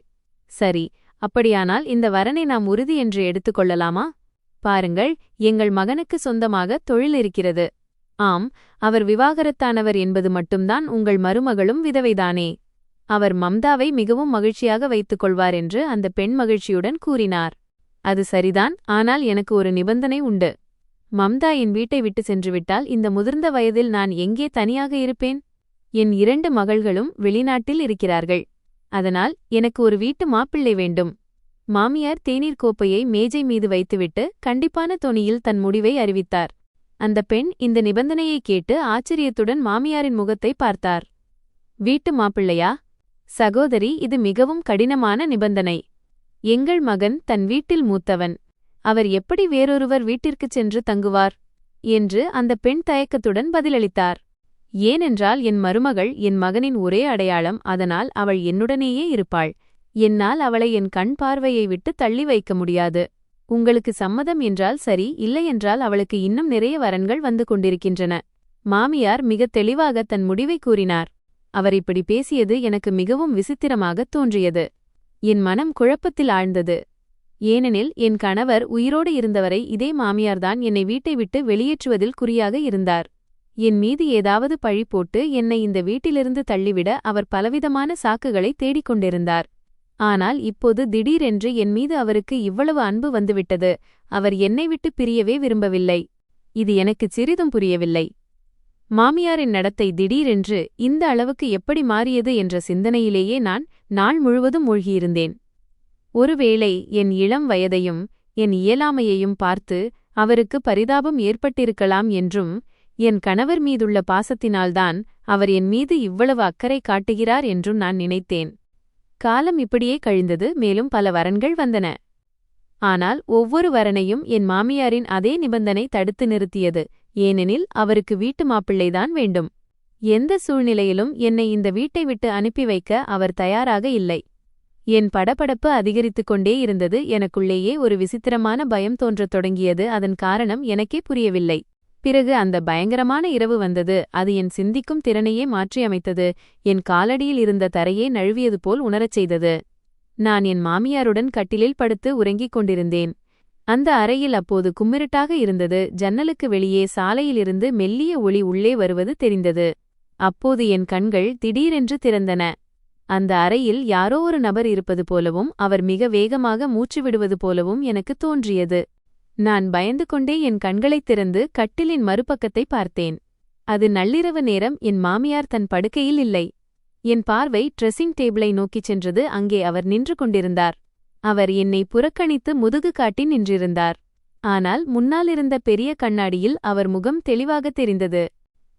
சரி, அப்படியானால் இந்த வரனை நாம் உறுதி என்று எடுத்துக்கொள்ளலாமா? பாருங்கள், எங்கள் மகனுக்கு சொந்தமாக தொழில் இருக்கிறது. ஆம், அவர் விவாகரத்தானவர் என்பது மட்டும்தான். உங்கள் மருமகளும் விதவைதானே. அவர் மம்தாவை மிகவும் மகிழ்ச்சியாக வைத்துக் கொள்வார் என்று அந்த பெண் மகிழ்ச்சியுடன் கூறினார். அது சரிதான், ஆனால் எனக்கு ஒரு நிபந்தனை உண்டு. மம்தா என் வீட்டை விட்டு சென்றுவிட்டால் இந்த முதிர்ந்த வயதில் நான் எங்கே தனியாக இருப்பேன்? என் 2 மகள்களும் வெளிநாட்டில் இருக்கிறார்கள். அதனால் எனக்கு ஒரு வீட்டு மாப்பிள்ளை வேண்டும். மாமியார் தேநீர் கோப்பையை மேஜை மீது வைத்துவிட்டு கண்டிப்பான தொனியில் தன் முடிவை அறிவித்தார். அந்த பெண் இந்த நிபந்தனையை கேட்டு ஆச்சரியத்துடன் மாமியாரின் முகத்தை பார்த்தார். வீட்டு மாப்பிள்ளையா? சகோதரி, இது மிகவும் கடினமான நிபந்தனை. எங்கள் மகன் தன் வீட்டில் மூத்தவன். அவர் எப்படி வேறொருவர் வீட்டிற்குச் சென்று தங்குவார் என்று அந்த பெண் தயக்கத்துடன் பதிலளித்தார். ஏனென்றால் என் மருமகள் என் மகனின் ஒரே அடையாளம். அதனால் அவள் என்னுடனேயே இருப்பாள். என்னால் அவளை என் கண் பார்வையை விட்டு தள்ளி வைக்க முடியாது. உங்களுக்கு சம்மதம் என்றால் சரி, இல்லையென்றால் அவளுக்கு இன்னும் நிறைய வரன்கள் வந்து கொண்டிருக்கின்றன. மாமியார் மிக தெளிவாக தன் முடிவை கூறினார். அவர் இப்படி பேசியது எனக்கு மிகவும் விசித்திரமாகத் தோன்றியது. என் மனம் குழப்பத்தில் ஆழ்ந்தது. ஏனெனில் என் கணவர் உயிரோடு இருந்தவரை இதே மாமியார்தான் என்னை வீட்டை விட்டு வெளியேற்றுவதில் குறியாக இருந்தார். என் மீது ஏதாவது பழி போட்டு என்னை இந்த வீட்டிலிருந்து தள்ளிவிட அவர் பலவிதமான சாக்குகளை தேடிக் கொண்டிருந்தார். ஆனால் இப்போது திடீரென்று என் மீது அவருக்கு இவ்வளவு அன்பு வந்துவிட்டது. அவர் என்னை விட்டு பிரியவே விரும்பவில்லை. இது எனக்கு சிறிதும் புரியவில்லை. மாமியாரின் நடத்தை திடீரென்று இந்த அளவுக்கு எப்படி மாறியது என்ற சிந்தனையிலேயே நான் நாள் முழுவதும் மூழ்கியிருந்தேன். ஒருவேளை என் இளம் வயதையும் என் இயலாமையையும் பார்த்து அவருக்கு பரிதாபம் ஏற்பட்டிருக்கலாம் என்றும், என் கணவர் மீதுள்ள பாசத்தினால்தான் அவர் என் மீது இவ்வளவு அக்கறை காட்டுகிறார் என்றும் நான் நினைத்தேன். காலம் இப்படியே கழிந்தது. மேலும் பல வரன்கள் வந்தன. ஆனால் ஒவ்வொரு வரனையும் என் மாமியாரின் அதே நிபந்தனை தடுத்து நிறுத்தியது. ஏனெனில் அவருக்கு வீட்டு மாப்பிள்ளைதான் வேண்டும். எந்த சூழ்நிலையிலும் என்னை இந்த வீட்டை விட்டு அனுப்பி வைக்க அவர் தயாராக இல்லை. என் படபடப்பு அதிகரித்துக் கொண்டே இருந்தது. எனக்குள்ளேயே ஒரு விசித்திரமான பயம் தோன்றத் தொடங்கியது. அதன் காரணம் எனக்கே புரியவில்லை. பிறகு அந்த பயங்கரமான இரவு வந்தது. அது என் சிந்திக்கும் திறனையே மாற்றியமைத்தது. என் காலடியில் இருந்த தரையே நழுவியது போல் உணரச் செய்தது. நான் என் மாமியாருடன் கட்டிலில் படுத்து உறங்கிக் கொண்டிருந்தேன். அந்த அறையில் அப்போது கும்மிருட்டாக இருந்தது. ஜன்னலுக்கு வெளியே சாலையிலிருந்து மெல்லிய ஒளி உள்ளே வருவது தெரிந்தது. அப்போது என் கண்கள் திடீரென்று திறந்தன. அந்த அறையில் யாரோ ஒரு நபர் இருப்பது போலவும் அவர் மிக வேகமாக மூச்சு விடுவது போலவும் எனக்கு தோன்றியது. நான் பயந்து கொண்டே என் கண்களைத் திறந்து கட்டிலின் மறுபக்கத்தை பார்த்தேன். அது நள்ளிரவு நேரம். என் மாமியார் தன் படுக்கையில் இல்லை. என் பார்வை ட்ரெஸ்ஸிங் டேபிளை நோக்கிச் சென்றது. அங்கே அவர் நின்று கொண்டிருந்தார். அவர் என்னை புறக்கணித்து முதுகு காட்டி நின்றிருந்தார். ஆனால் முன்னாலிருந்த பெரிய கண்ணாடியில் அவர் முகம் தெளிவாகத் தெரிந்தது.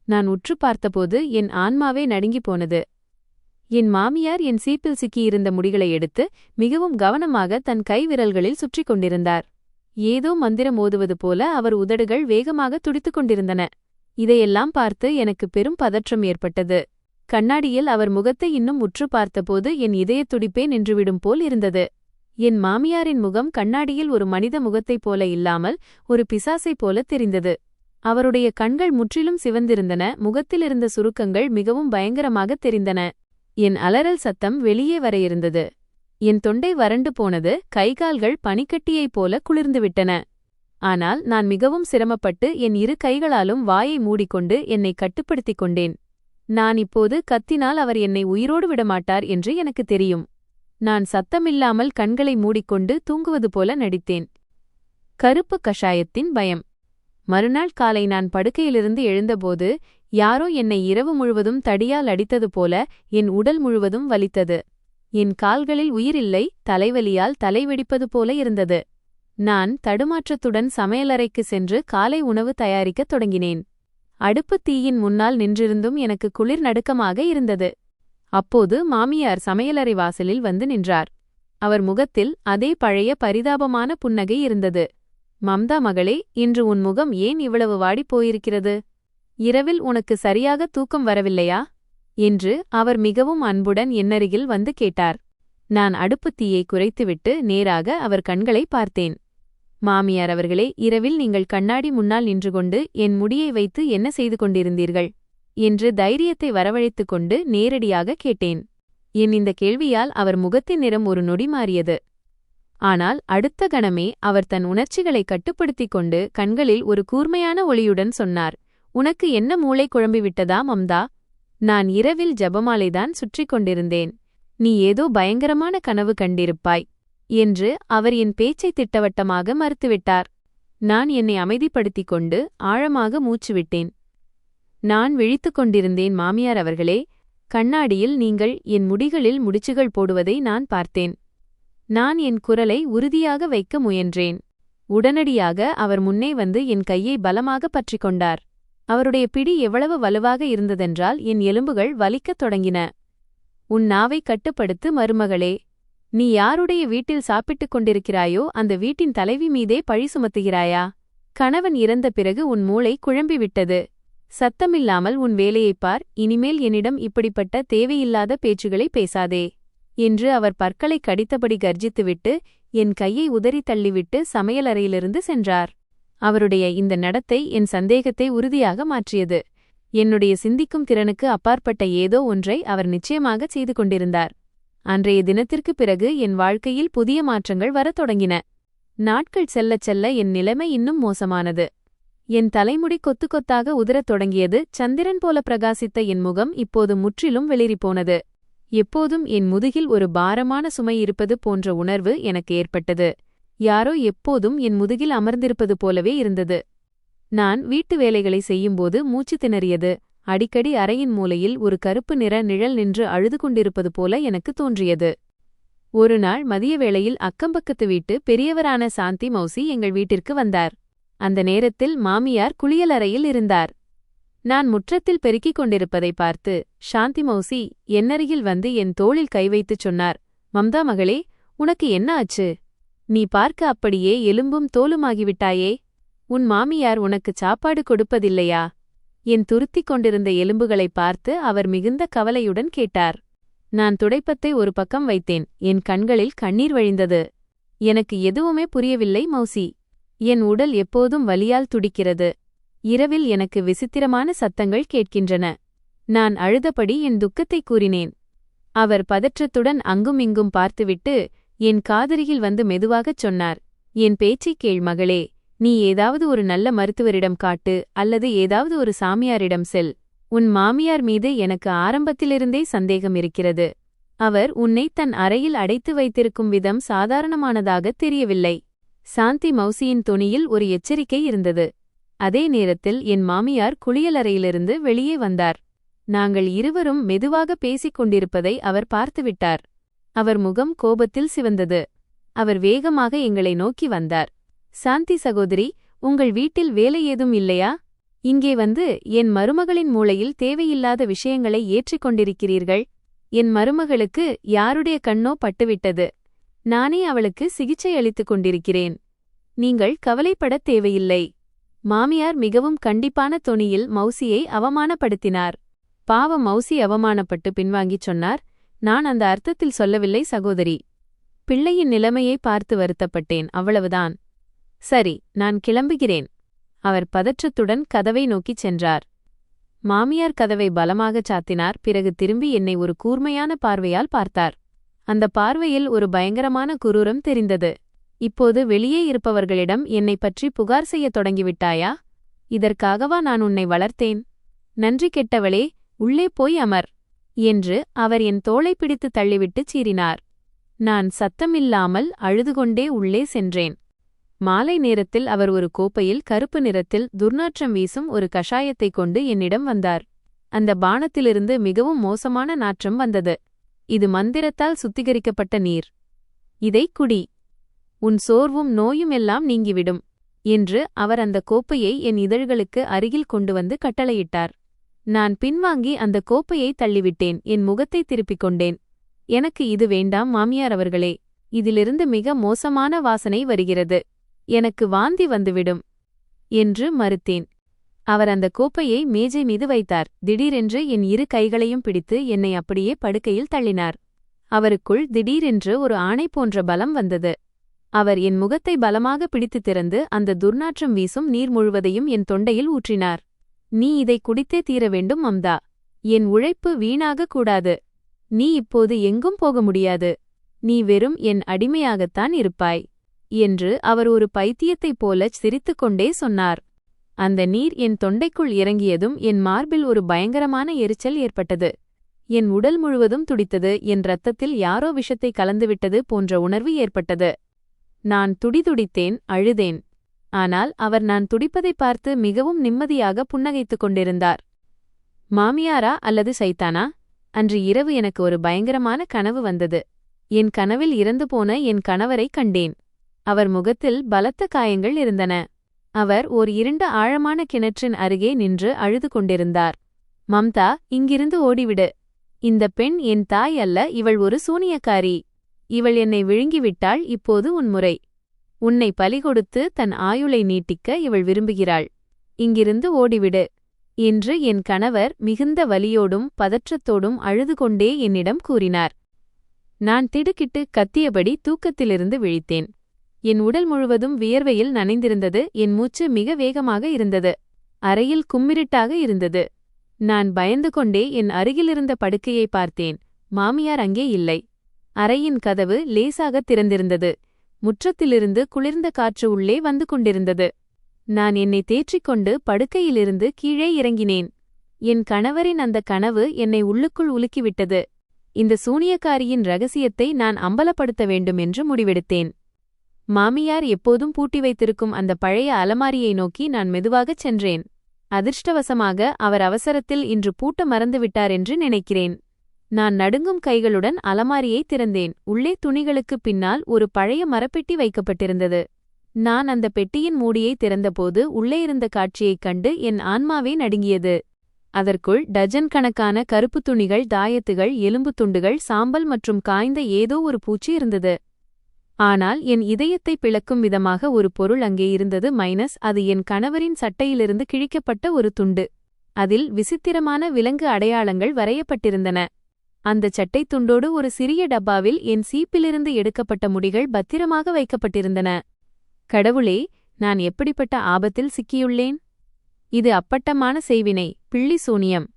நான் உற்று பார்த்தபோது என் ஆன்மாவே நடுங்கிப் போனது. என் மாமியார் என் சீப்பில் சிக்கியிருந்த முடிகளை எடுத்து மிகவும் கவனமாக தன் கை விரல்களில் சுற்றிக் கொண்டிருந்தார். ஏதோ மந்திரம் ஓதுவது போல அவர் உதடுகள் வேகமாக துடித்துக் கொண்டிருந்தன. இதையெல்லாம் பார்த்து எனக்கு பெரும் பதற்றம் ஏற்பட்டது. கண்ணாடியில் அவர் முகத்தை இன்னும் உற்று பார்த்தபோது என் இதயத் துடிப்பே நின்றுவிடும் போல் இருந்தது. என் மாமியாரின் முகம் கண்ணாடியில் ஒரு மனித முகத்தைப் போல இல்லாமல் ஒரு பிசாசைப் போல தெரிந்தது. அவருடைய கண்கள் முற்றிலும் சிவந்திருந்தன, முகத்திலிருந்த சுருக்கங்கள் மிகவும் பயங்கரமாகத் தெரிந்தன. என் அலறல் சத்தம் வெளியே வர இருந்தது. என் தொண்டை வறண்டு போனது, கைகால்கள் பனிக்கட்டியைப் போல குளிர்ந்துவிட்டன. ஆனால் நான் மிகவும் சிரமப்பட்டு என் இரு கைகளாலும் வாயை மூடிக்கொண்டு என்னை கட்டுப்படுத்திக் கொண்டேன். நான் இப்போது கத்தினால் அவர் என்னை உயிரோடு விடமாட்டார் என்று எனக்கு தெரியும். நான் சத்தமில்லாமல் கண்களை மூடிக்கொண்டு தூங்குவது போல நடித்தேன். கருப்பு கஷாயத்தின் பயம். மறுநாள் காலை நான் படுக்கையிலிருந்து எழுந்தபோது யாரோ என்னை இரவு முழுவதும் தடியால் அடித்தது போல என் உடல் முழுவதும் வலித்தது. என் கால்களில் உயிரில்லை, தலைவலியால் தலைவெடிப்பது போல இருந்தது. நான் தடுமாற்றத்துடன் சமையலறைக்கு சென்று காலை உணவு தயாரிக்கத் தொடங்கினேன். அடுப்புத் தீயின் முன்னால் நின்றிருந்தும் எனக்கு குளிர் நடுக்கமாக இருந்தது. அப்போது மாமியார் சமையலறை வாசலில் வந்து நின்றார். அவர் முகத்தில் அதே பழைய பரிதாபமான புன்னகை இருந்தது. மம்தா மகளே, இன்று உன் முகம் ஏன் இவ்வளவு வாடிப் போயிருக்கிறது? இரவில் உனக்கு சரியாக தூக்கம் வரவில்லையா என்று அவர் மிகவும் அன்புடன் என்னருகில் வந்து கேட்டார். நான் அடுப்புத் தீயை குறைத்துவிட்டு நேராக அவர் கண்களை பார்த்தேன். மாமியார் அவர்களே, இரவில் நீங்கள் கண்ணாடி முன்னால் நின்று கொண்டு என் முடியை வைத்து என்ன செய்து கொண்டிருந்தீர்கள் என்று தைரியத்தை வரவழைத்துக் கொண்டு நேரடியாக கேட்டேன். என் இந்த கேள்வியால் அவர் முகத்தின் நிறம் ஒரு நொடி மாறியது. ஆனால் அடுத்த கணமே அவர் தன் உணர்ச்சிகளை கட்டுப்படுத்திக் கொண்டு கண்களில் ஒரு கூர்மையான ஒளியுடன் சொன்னார், உனக்கு என்ன மூளை குழம்பிவிட்டதா மம்தா? நான் இரவில் ஜபமாலைதான் சுற்றிக் கொண்டிருந்தேன். நீ ஏதோ பயங்கரமான கனவு கண்டிருப்பாய் என்று அவர் என் பேச்சை திட்டவட்டமாக மறுத்துவிட்டார். நான் என்னை அமைதிப்படுத்திக் கொண்டு ஆழமாக மூச்சுவிட்டேன். நான் விழித்துக் கொண்டிருந்தேன். மாமியார் அவர்களே, கண்ணாடியில் நீங்கள் என் முடிகளில் முடிச்சுகள் போடுவதை நான் பார்த்தேன். நான் என் குரலை உறுதியாக வைக்க முயன்றேன். உடனடியாக அவர் முன்னே வந்து என் கையை பலமாக பற்றிக் கொண்டார். அவருடைய பிடி எவ்வளவு வலுவாக இருந்ததென்றால் என் எலும்புகள் வலிக்கத் தொடங்கின. உன் நாவை கட்டுப்படுத்து மருமகளே. நீ யாருடைய வீட்டில் சாப்பிட்டுக் கொண்டிருக்கிறாயோ அந்த வீட்டின் தலைவி மீதே பழி சுமத்துகிறாயா? கணவன் இறந்த பிறகு உன் மூளை குழம்பிவிட்டது. சத்தமில்லாமல் உன் வேலையைப் பார். இனிமேல் என்னிடம் இப்படிப்பட்ட தேவையில்லாத பேச்சுகளை பேசாதே என்று அவர் பற்களை கடித்தபடி கர்ஜித்துவிட்டு என் கையை உதறி தள்ளிவிட்டு சமையலறையிலிருந்து சென்றார். அவருடைய இந்த நடத்தை என் சந்தேகத்தை உறுதியாக மாற்றியது. என்னுடைய சிந்திக்கும் திறனுக்கு அப்பாற்பட்ட ஏதோ ஒன்றை அவர் நிச்சயமாகச் செய்து கொண்டிருந்தார். அன்றைய தினத்திற்குப் பிறகு என் வாழ்க்கையில் புதிய மாற்றங்கள் வரத் தொடங்கின. நாட்கள் செல்லச் செல்ல என் நிலைமை இன்னும் மோசமானது. என் தலைமுடி கொத்து கொத்தாக உதிரத் தொடங்கியது. சந்திரன் போல பிரகாசித்த என் முகம் இப்போது முற்றிலும் வெளிறிப்போனது. எப்போதும் என் முதுகில் ஒரு பாரமான சுமை இருப்பது போன்ற உணர்வு எனக்கு ஏற்பட்டது. யாரோ எப்போதும் என் முதுகில் அமர்ந்திருப்பது போலவே இருந்தது. நான் வீட்டு வேலைகளை செய்யும்போது மூச்சு திணறியது. அடிக்கடி அறையின் மூலையில் ஒரு கருப்பு நிற நிழல் நின்று அழுது கொண்டிருப்பது போல எனக்கு தோன்றியது. ஒரு நாள் மதிய வேளையில் அக்கம்பக்கத்து வீட்டு பெரியவரான சாந்தி மௌசி எங்கள் வீட்டிற்கு வந்தார். அந்த நேரத்தில் மாமியார் குளியலறையில் இருந்தார். நான் முற்றத்தில் பெருக்கிக் கொண்டிருப்பதை பார்த்து சாந்தி மௌசி என்னருகில் வந்து என் தோளில் கை வைத்துச் சொன்னார், மம்தா மகளே, உனக்கு என்ன ஆச்சு? நீ பார்க்க அப்படியே எலும்பும் தோலுமாகிவிட்டாயே. உன் மாமியார் உனக்கு சாப்பாடு கொடுப்பதில்லையா? என் துருத்திக் கொண்டிருந்த எலும்புகளைப் பார்த்து அவர் மிகுந்த கவலையுடன் கேட்டார். நான் துடைப்பத்தை ஒரு பக்கம் வைத்தேன். என் கண்களில் கண்ணீர் வழிந்தது. எனக்கு எதுவுமே புரியவில்லை மௌசி. என் உடல் எப்போதும் வலியால் துடிக்கிறது. இரவில் எனக்கு விசித்திரமான சத்தங்கள் கேட்கின்றன. நான் அழுதபடி என் துக்கத்தை கூறினேன். அவர் பதற்றத்துடன் அங்குமிங்கும் பார்த்துவிட்டு என் காதருகில் வந்து மெதுவாகச் சொன்னார், என் பேச்சைக் கேள் மகளே. நீ ஏதாவது ஒரு நல்ல மருத்துவரிடம் காட்டு, அல்லது ஏதாவது ஒரு சாமியாரிடம் செல். உன் மாமியார் மீது எனக்கு ஆரம்பத்திலிருந்தே சந்தேகம் இருக்கிறது. அவர் உன்னை தன் அறையில் அடைத்து வைத்திருக்கும் விதம் சாதாரணமானதாகத் தெரியவில்லை. சாந்தி மௌசியின் தொனியில் ஒரு எச்சரிக்கை இருந்தது. அதே நேரத்தில் என் மாமியார் குளியலறையிலிருந்து வெளியே வந்தார். நாங்கள் இருவரும் மெதுவாக பேசிக் கொண்டிருப்பதை அவர் பார்த்துவிட்டார். அவர் முகம் கோபத்தில் சிவந்தது. அவர் வேகமாக எங்களை நோக்கி வந்தார். சாந்தி சகோதரி, உங்கள் வீட்டில் வேலை ஏதும் இல்லையா? இங்கே வந்து என் மருமகளின் மூளையில் தேவையில்லாத விஷயங்களை ஏற்றிக் கொண்டிருக்கிறீர்கள். என் மருமகளுக்கு யாருடைய கண்ணோ பட்டுவிட்டது. நானே அவளுக்கு சிகிச்சை அளித்துக் கொண்டிருக்கிறேன். நீங்கள் கவலைப்படத் தேவையில்லை. மாமியார் மிகவும் கண்டிப்பான தொனியில் மௌசியை அவமானப்படுத்தினார். பாவம் மௌசி அவமானப்பட்டு பின்வாங்கிச் சொன்னார், நான் அந்த அர்த்தத்தில் சொல்லவில்லை சகோதரி. பிள்ளையின் நிலைமையை பார்த்து வருத்தப்பட்டேன், அவ்வளவுதான். சரி, நான் கிளம்புகிறேன். அவர் பதற்றத்துடன் கதவை நோக்கிச் சென்றார். மாமியார் கதவை பலமாகச் சாத்தினார். பிறகு திரும்பி என்னை ஒரு கூர்மையான பார்வையால் பார்த்தார். அந்த பார்வையில் ஒரு பயங்கரமான குரூரம் தெரிந்தது. இப்போது வெளியே இருப்பவர்களிடம் என்னை பற்றி புகார் செய்யத் தொடங்கிவிட்டாயா? இதற்காகவா நான் உன்னை வளர்த்தேன்? நன்றி கெட்டவளே, உள்ளே போய் அமர் என்று அவர் என் தோளை பிடித்து தள்ளிவிட்டுச் சீறினார். நான் சத்தமில்லாமல் அழுதுகொண்டே உள்ளே சென்றேன். மாலை நேரத்தில் அவர் ஒரு கோப்பையில் கருப்பு நிறத்தில் துர்நாற்றம் வீசும் ஒரு கஷாயத்தைக் கொண்டு என்னிடம் வந்தார். அந்த பானத்திலிருந்து மிகவும் மோசமான நாற்றம் வந்தது. இது மந்திரத்தால் சுத்திகரிக்கப்பட்ட நீர். இதைக் குடி. உன் சோர்வும் நோயும் எல்லாம் நீங்கிவிடும் என்று அவர் அந்த கோப்பையை என் இதழ்களுக்கு அருகில் கொண்டு வந்து கட்டளையிட்டார். நான் பின்வாங்கி அந்த கோப்பையை தள்ளிவிட்டேன். என் முகத்தை திருப்பிக் கொண்டேன். எனக்கு இது வேண்டாம் மாமியார் அவர்களே. இதிலிருந்து மிக மோசமான வாசனை வருகிறது. எனக்கு வாந்தி வந்துவிடும் என்று மறுத்தேன். அவர் அந்த கோப்பையை மேஜை மீது வைத்தார். திடீரென்று என் இரு கைகளையும் பிடித்து என்னை அப்படியே படுக்கையில் தள்ளினார். அவருக்குள் திடீரென்று ஒரு ஆணை போன்ற பலம் வந்தது. அவர் என் முகத்தை பலமாக பிடித்து திறந்து அந்த துர்நாற்றம் வீசும் நீர் முழுவதையும் என் தொண்டையில் ஊற்றினார். நீ இதை குடித்தே தீர வேண்டும் மம்தா. என் உழைப்பு வீணாகக் கூடாது. நீ இப்போது எங்கும் போக முடியாது. நீ வெறும் என் அடிமையாகத்தான் இருப்பாய் என்று அவர் ஒரு பைத்தியத்தைப் போலச் சிரித்துக்கொண்டே சொன்னார். அந்த நீர் என் தொண்டைக்குள் இறங்கியதும் என் மார்பில் ஒரு பயங்கரமான எரிச்சல் ஏற்பட்டது. என் உடல் முழுவதும் துடித்தது. என் இரத்தத்தில் யாரோ விஷத்தை கலந்துவிட்டது போன்ற உணர்வு ஏற்பட்டது. நான் துடிதுடித்தேன், அழுதேன். ஆனால் அவர் நான் துடிப்பதைப் பார்த்து மிகவும் நிம்மதியாக புன்னகைத்துக் கொண்டிருந்தார். மாமியாரா அல்லது சைத்தானா? அன்று இரவு எனக்கு ஒரு பயங்கரமான கனவு வந்தது. என் கனவில் இறந்து போன என் கணவரைக் கண்டேன். அவர் முகத்தில் பலத்த காயங்கள் இருந்தன. அவர் ஓர் இருண்ட ஆழமான கிணற்றின் அருகே நின்று அழுது கொண்டிருந்தார். மம்தா, இங்கிருந்து ஓடிவிடு. இந்த பெண் என் தாய் அல்ல, இவள் ஒரு சூனியக்காரி. இவள் என்னை விழுங்கிவிட்டாள். இப்போது உன் முறை. உன்னை பலிகொடுத்து தன் ஆயுளை நீட்டிக்க இவள் விரும்புகிறாள். இங்கிருந்து ஓடிவிடு என்று என் கணவர் மிகுந்த வலியோடும் பதற்றத்தோடும் அழுது கொண்டே என்னிடம் கூறினார். நான் திடுக்கிட்டு கத்தியபடி தூக்கத்திலிருந்து விழித்தேன். என் உடல் முழுவதும் வியர்வையில் நனைந்திருந்தது. என் மூச்சு மிக வேகமாக இருந்தது. அறையில் கும்மிருட்டாக இருந்தது. நான் பயந்து கொண்டே என் அருகிலிருந்த படுக்கையை பார்த்தேன். மாமியார் அங்கே இல்லை. அறையின் கதவு லேசாகத் திறந்திருந்தது. முற்றத்திலிருந்து குளிர்ந்த காற்று உள்ளே வந்து கொண்டிருந்தது. நான் என்னை தேற்றிக்கொண்டு படுக்கையிலிருந்து கீழே இறங்கினேன். என் கணவரின் அந்த கனவு என்னை உள்ளுக்குள் உலுக்கிவிட்டது. இந்த சூனியக்காரியின் ரகசியத்தை நான் அம்பலப்படுத்த வேண்டும் என்று முடிவெடுத்தேன். மாமியார் எப்போதும் பூட்டி வைத்திருக்கும் அந்த பழைய அலமாரியை நோக்கி நான் மெதுவாகச் சென்றேன். அதிர்ஷ்டவசமாக அவர் அவசரத்தில் இன்று பூட்ட மறந்துவிட்டார் என்று நினைக்கிறேன். நான் நடுங்கும் கைகளுடன் அலமாரியை திறந்தேன். உள்ளே துணிகளுக்குப் பின்னால் ஒரு பழைய மரப்பெட்டி வைக்கப்பட்டிருந்தது. நான் அந்த பெட்டியின் மூடியை திறந்தபோது உள்ளே இருந்த காட்சியைக் கண்டு என் ஆன்மாவே நடுங்கியது. அதற்குள் டஜன் கணக்கான கருப்பு துணிகள், தாயத்துகள், எலும்புத் துண்டுகள், சாம்பல் மற்றும் காய்ந்த ஏதோ ஒரு பூச்சி இருந்தது. ஆனால் என் இதயத்தை பிளக்கும் விதமாக ஒரு பொருள் அங்கே இருந்தது. அது என் கணவரின் சட்டையிலிருந்து கிழிக்கப்பட்ட ஒரு துண்டு. அதில் விசித்திரமான விலங்கு அடையாளங்கள் வரையப்பட்டிருந்தன. அந்த சட்டை துண்டோடு ஒரு சிறிய டப்பாவில் என் சீப்பிலிருந்து எடுக்கப்பட்ட முடிகள் பத்திரமாக வைக்கப்பட்டிருந்தன. கடவுளே, நான் எப்படிப்பட்ட ஆபத்தில் சிக்கியுள்ளேன்? இது அப்பட்டமான செய்வினை, பிள்ளி சூனியம்.